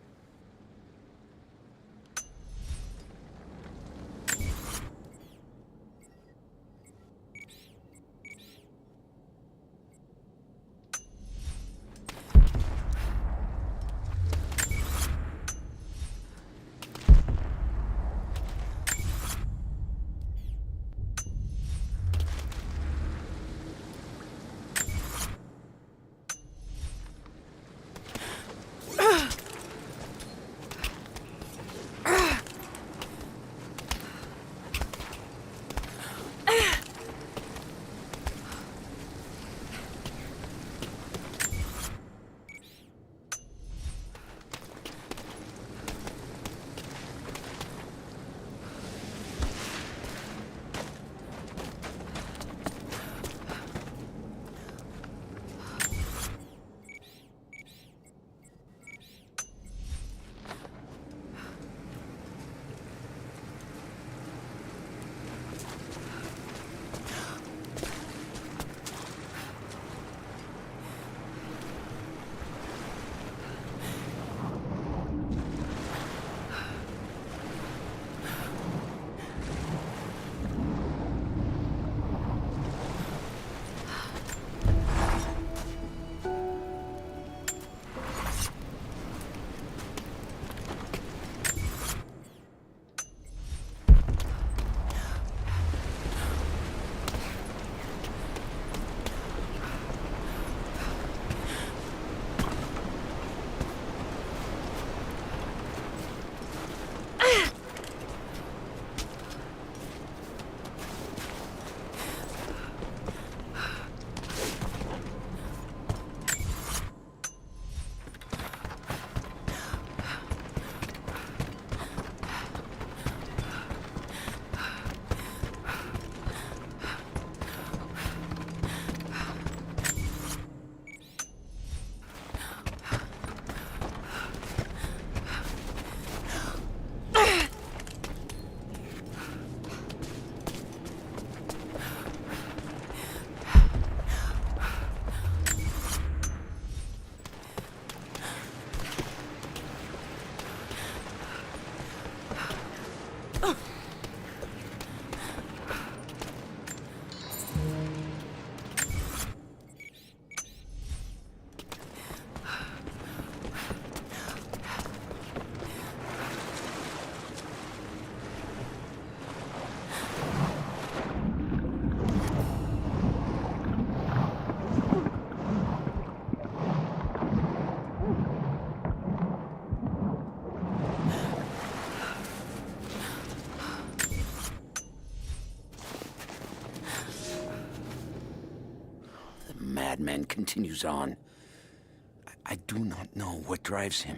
Madman continues on. I do not know what drives him.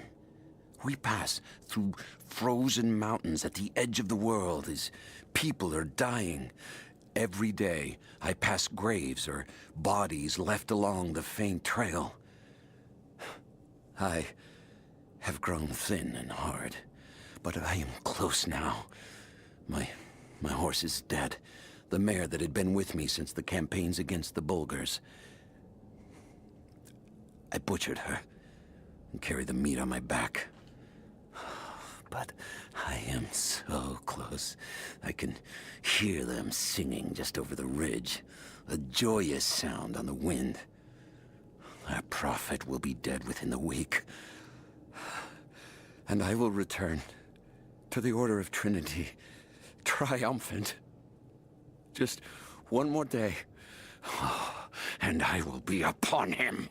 We pass through frozen mountains at the edge of the world as people are dying. Every day, I pass graves or bodies left along the faint trail. I have grown thin and hard, but I am close now. My horse is dead. The mare that had been with me since the campaigns against the Bulgars. I butchered her and carried the meat on my back. But I am so close. I can hear them singing just over the ridge. A joyous sound on the wind. Our prophet will be dead within the week. And I will return to the Order of Trinity, triumphant. Just one more day, and I will be upon him.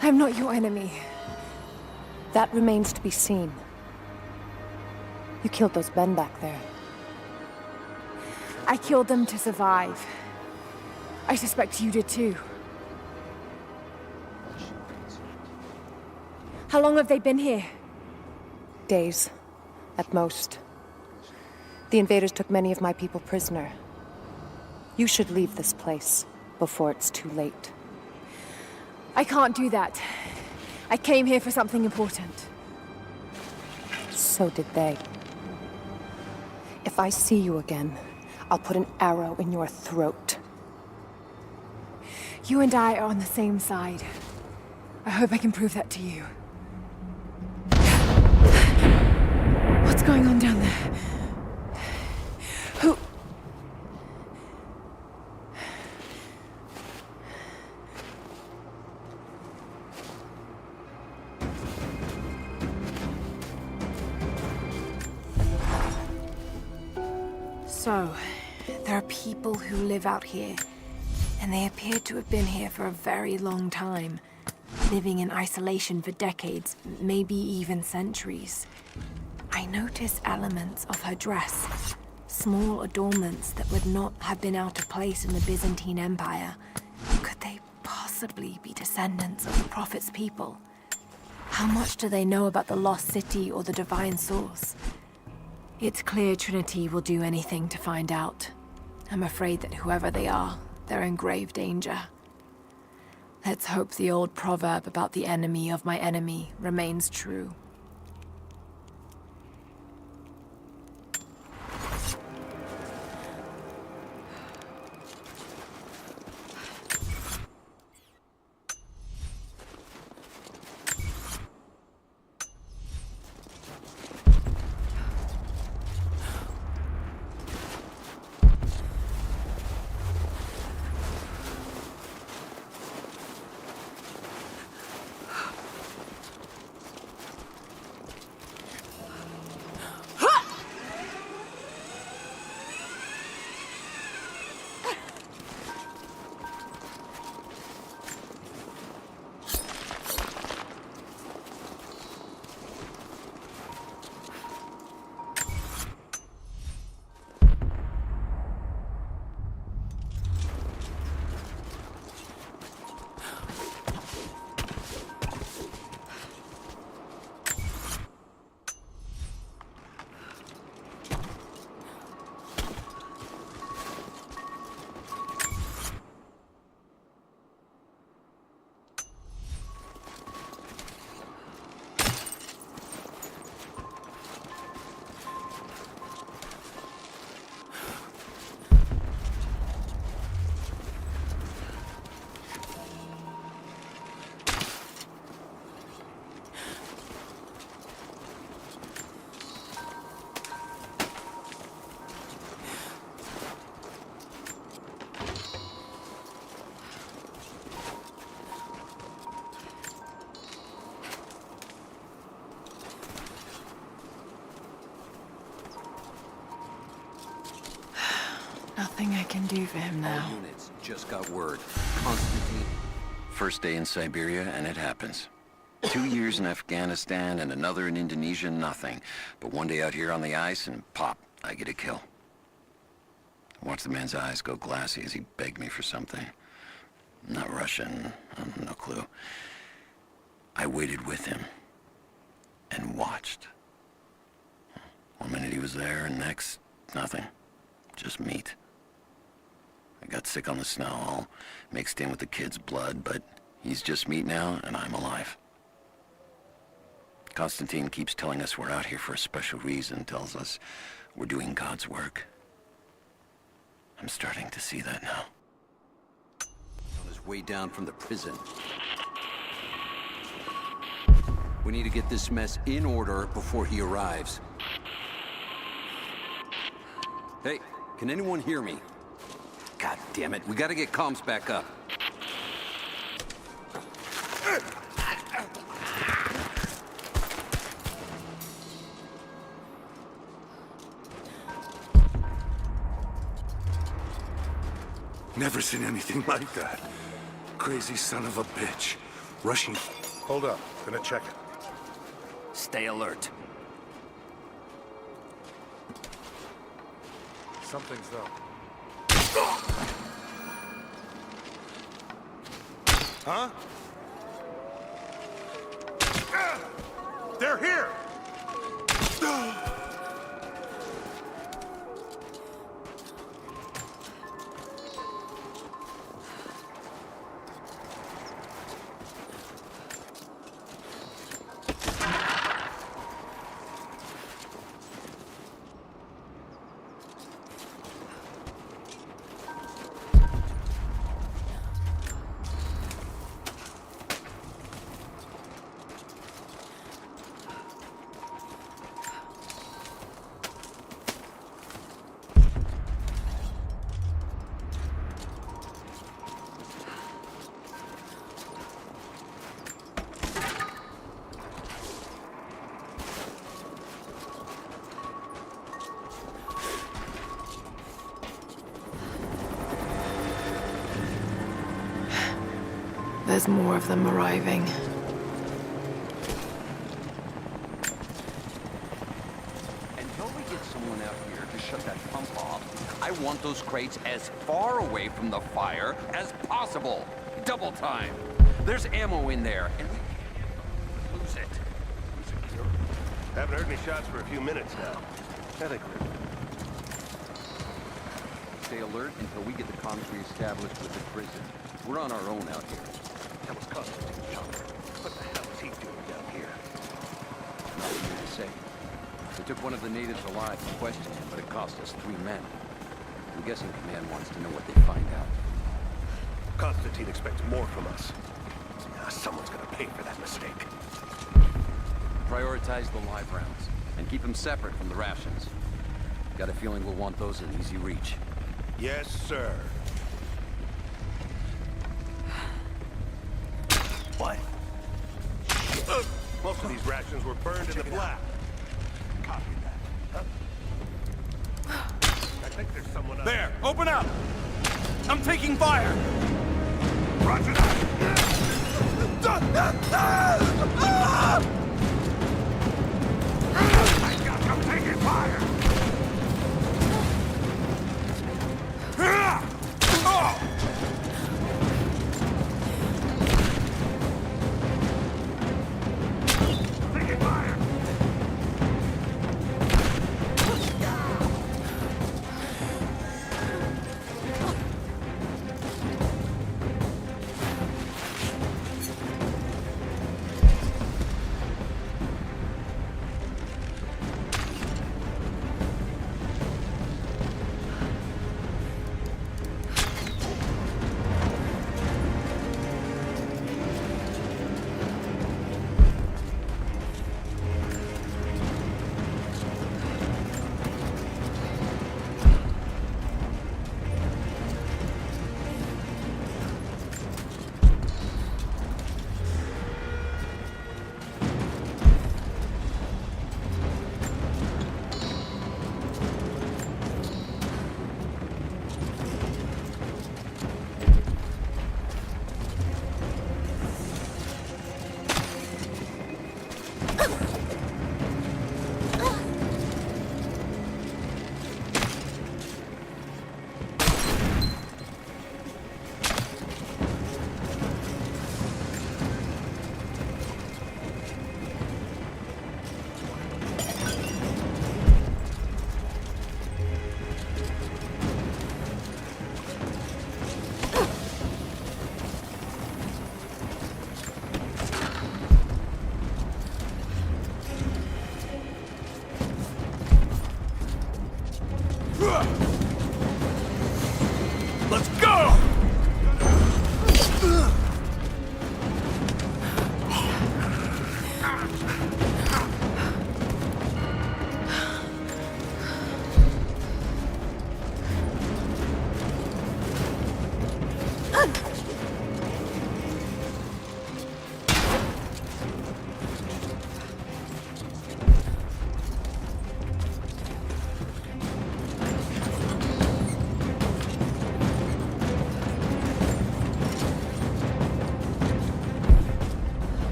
I'm not your enemy. That remains to be seen. You killed those men back there. I killed them to survive. I suspect you did too. How long have they been here? Days, at most. The invaders took many of my people prisoner. You should leave this place before it's too late. I can't do that. I came here for something important. So did they. If I see you again, I'll put an arrow in your throat. You and I are on the same side. I hope I can prove that to you. What's going on down there? Who... So, there are people who live out here, and they appear to have been here for a very long time, living in isolation for decades, maybe even centuries. I notice elements of her dress, small adornments that would not have been out of place in the Byzantine Empire. Could they possibly be descendants of the Prophet's people? How much do they know about the lost city or the divine source? It's clear Trinity will do anything to find out. I'm afraid that whoever they are, they're in grave danger. Let's hope the old proverb about the enemy of my enemy remains true. nothing I can do for him now. All units just got word. Constantine. First day in Siberia, and it happens. 2 years in Afghanistan and another in Indonesia, nothing. But one day out here on the ice, and pop, I get a kill. Watch the man's eyes go glassy as he begged me for something. Not Russian, no clue. I waited with him and watched. 1 minute he was there, and next, nothing. Just meat. I got sick on the snow, all mixed in with the kid's blood, but he's just meat now, and I'm alive. Constantine keeps telling us we're out here for a special reason, tells us we're doing God's work. I'm starting to see that now. On his way down from the prison. We need to get this mess in order before he arrives. Hey, can anyone hear me? God damn it, we gotta get comms back up. Never seen anything like that. Crazy son of a bitch. Rushing. Hold up, gonna check it. Stay alert. Something's up. Huh? They're here! There's more of them arriving. Until we get someone out here to shut that pump off, I want those crates as far away from the fire as possible. Double time. There's ammo in there, and we can't lose it. Secure. Haven't heard any shots for a few minutes now. I think we're... Stay alert until we get the comms re-established with the prison. We're on our own out here. That was Constantine's chopper. What the hell is he doing down here? Nothing more to say. We took one of the natives alive to question him, but it cost us 3 men. I'm guessing Command wants to know what they find out. Constantine expects more from us. Someone's gonna pay for that mistake. Prioritize the live rounds, and keep them separate from the rations. Got a feeling we'll want those in easy reach. Yes, sir. What? Most of these rations were burned in the black. Copy that. Huh? I think there's someone else. There! Open up! I'm taking fire! Roger that! I'm taking fire!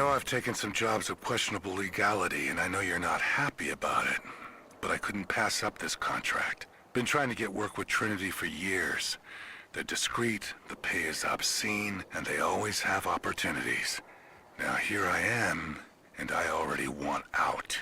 know I've taken some jobs of questionable legality, and I know you're not happy about it. But I couldn't pass up this contract. Been trying to get work with Trinity for years. They're discreet, the pay is obscene, and they always have opportunities. Now here I am, and I already want out.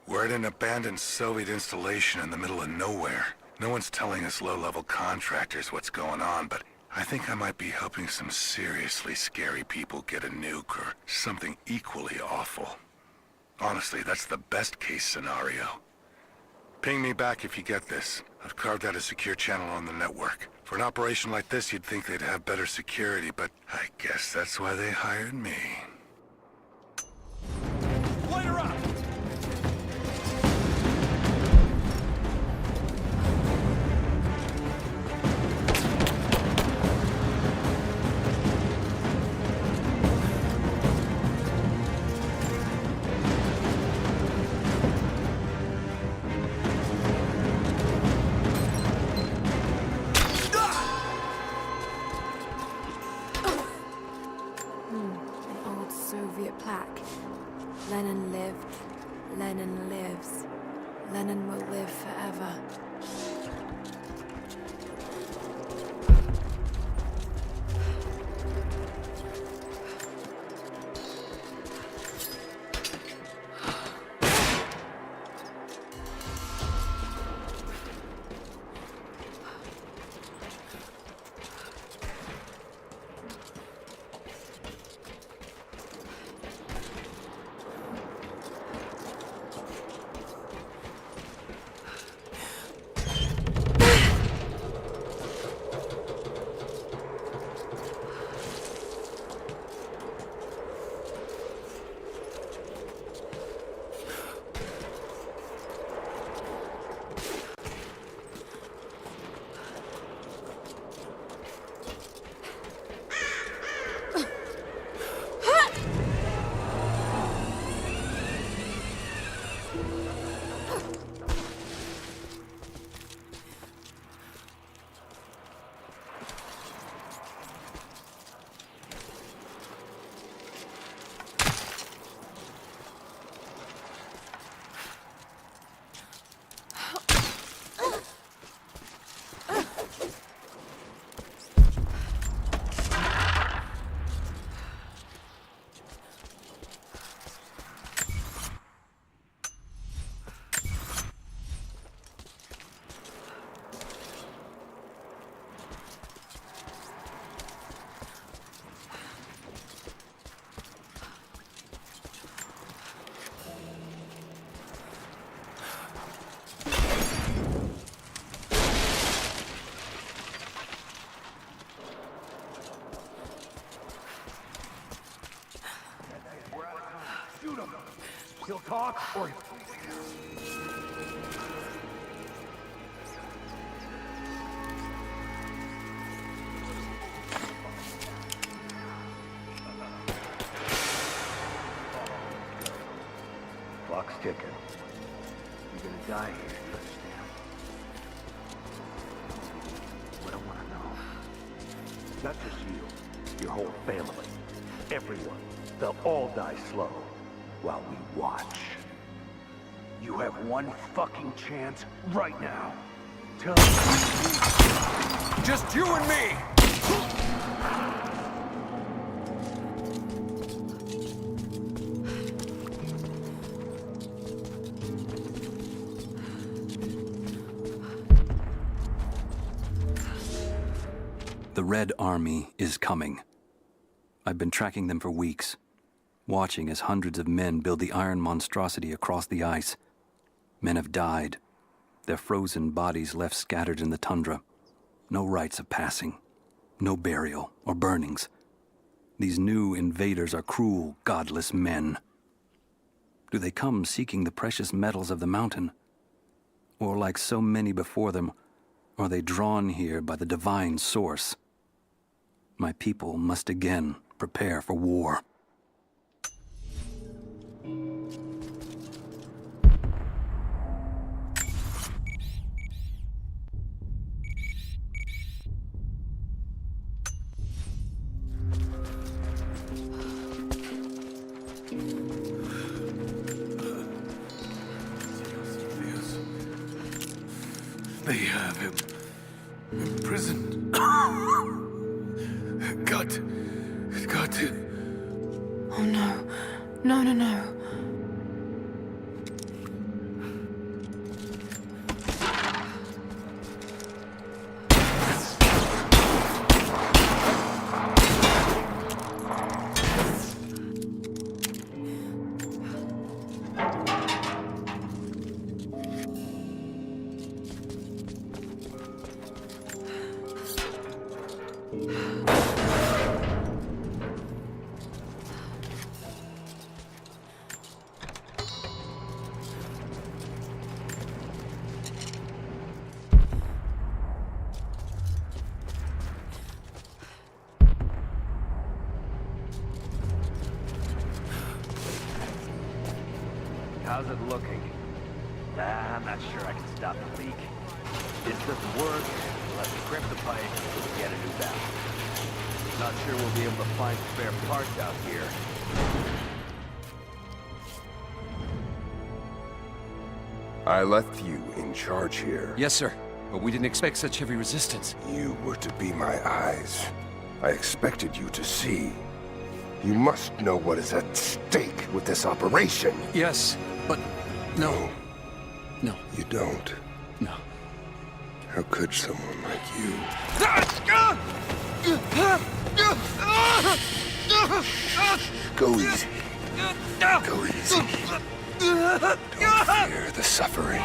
We're at an abandoned Soviet installation in the middle of nowhere. No one's telling us low-level contractors what's going on, but I think I might be helping some seriously scary people get a nuke or something equally awful. Honestly, that's the best-case scenario. Ping me back if you get this. I've carved out a secure channel on the network. For an operation like this, you'd think they'd have better security, but I guess that's why they hired me. Light her up! An old Soviet plaque. Lenin lived. Lenin lives. Lenin will live forever. He'll talk, or... Clock's ticking. You're gonna die here, you understand? What I wanna know. Not just you, your whole family. Everyone. They'll all die slow. While we watch. You have one fucking chance right now. Tell me. Just you and me! The Red Army is coming. I've been tracking them for weeks, watching as hundreds of men build the iron monstrosity across the ice. Men have died, their frozen bodies left scattered in the tundra. No rites of passing, no burial or burnings. These new invaders are cruel, godless men. Do they come seeking the precious metals of the mountain? Or like so many before them, are they drawn here by the divine source? My people must again prepare for war. They have him imprisoned. Got to. Oh no. No, no, no. How's it looking? I'm not sure I can stop the leak. This doesn't work. We'll have to crimp the pipe and get a new valve. Not sure we'll be able to find spare parts out here. I left you in charge here. Yes, sir. But we didn't expect such heavy resistance. You were to be my eyes. I expected you to see. You must know what is at stake with this operation. Yes, but no. No. You don't. No. How could someone like you? Go easy. Go easy. Don't fear the suffering.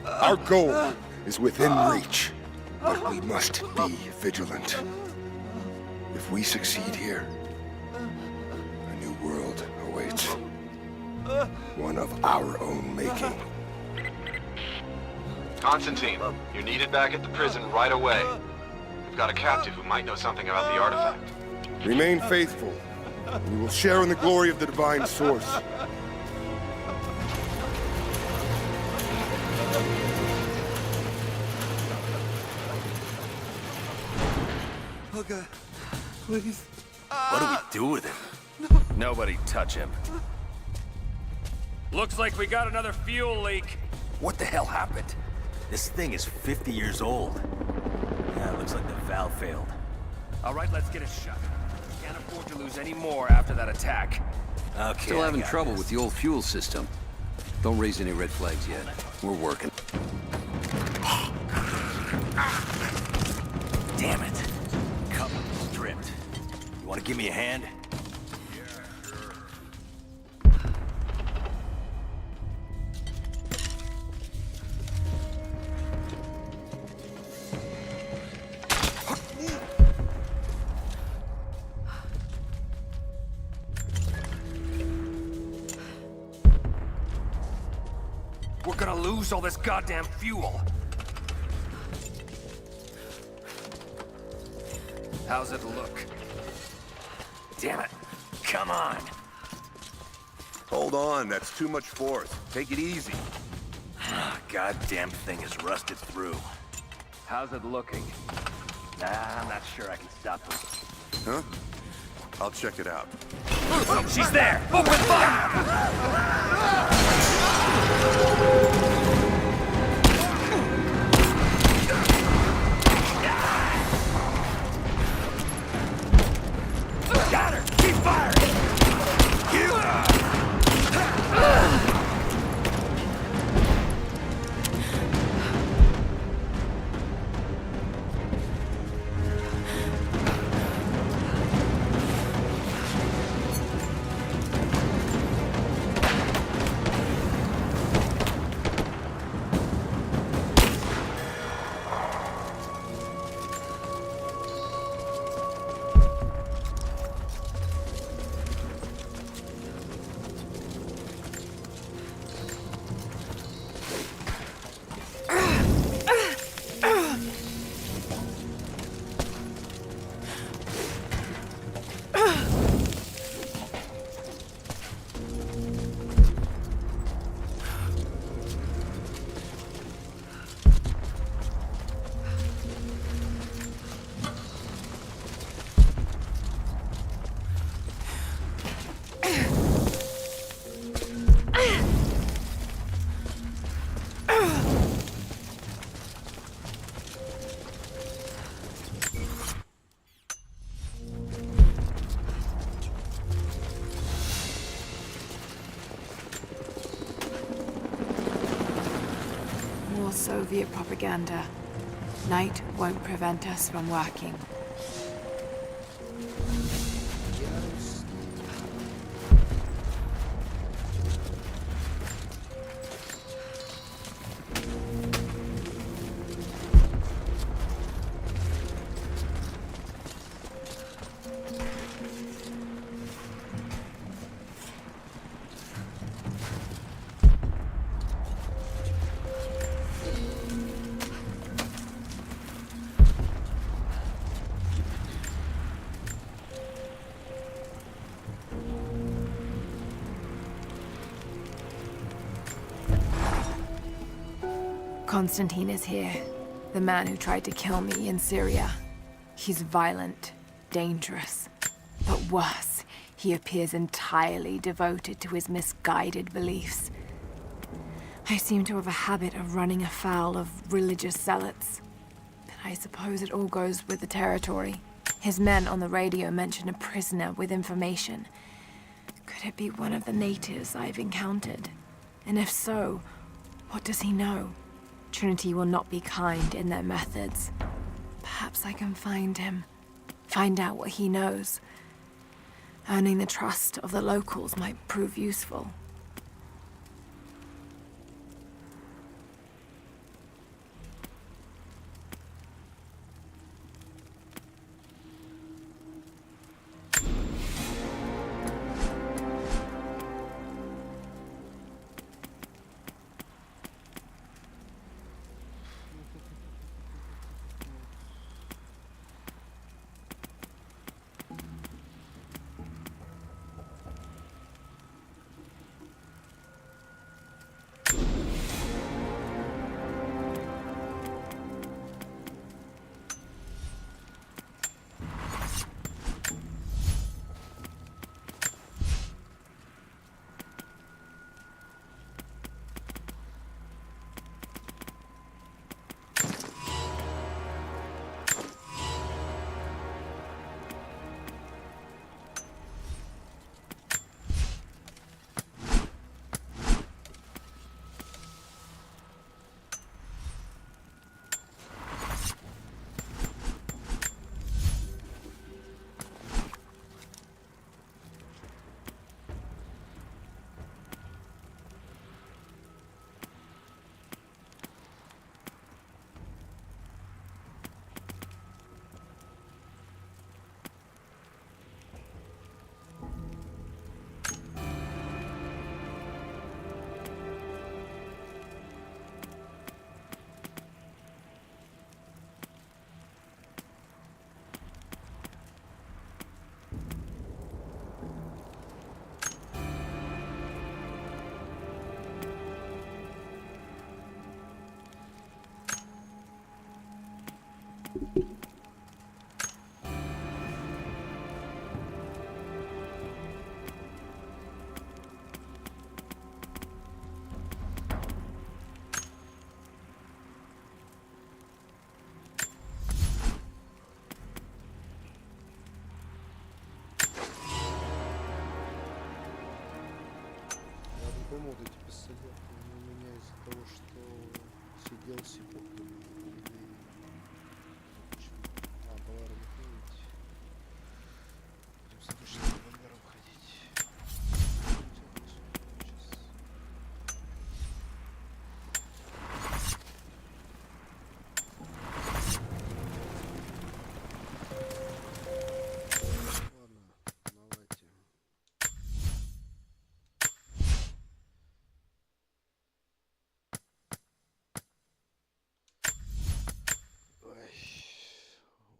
Our goal is within reach, but we must be vigilant. If we succeed here, a new world awaits. One of our own making. Constantine, you're needed back at the prison right away. We've got a captive who might know something about the artifact. Remain faithful, and we will share in the glory of the divine source. Okay, please. What do we do with him? Nobody touch him. Looks like we got another fuel leak. What the hell happened? This thing is 50 years old. Yeah, it looks like the valve failed. All right, let's get it shut. Can't afford to lose any more after that attack. Okay. Still having trouble with the old fuel system. Don't raise any red flags yet. We're working. Damn it. Cover stripped. You want to give me a hand? We're gonna lose all this goddamn fuel. How's it look? Damn it. Come on. Hold on, that's too much force. Take it easy. Goddamn thing is rusted through. How's it looking? I'm not sure I can stop them. Huh? I'll check it out. She's there! Open fire! Got her! Keep firing! Soviet propaganda. Night won't prevent us from working. Konstantin is here, the man who tried to kill me in Syria. He's violent, dangerous, but worse, he appears entirely devoted to his misguided beliefs. I seem to have a habit of running afoul of religious zealots, but I suppose it all goes with the territory. His men on the radio mentioned a prisoner with information. Could it be one of the natives I've encountered? And if so, what does he know? Trinity will not be kind in their methods. Perhaps I can find him, find out what he knows. Earning the trust of the locals might prove useful. По-моему, вот эти пистолеты у меня из-за того, что сидел секунду. Была рухнуть. Будем с обычным револьвером ходить.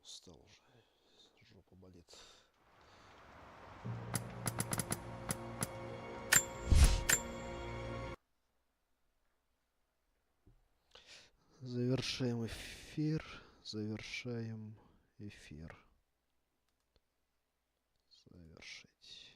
Устал уже, жопа болит. Завершаем эфир, завершаем эфир. Завершить.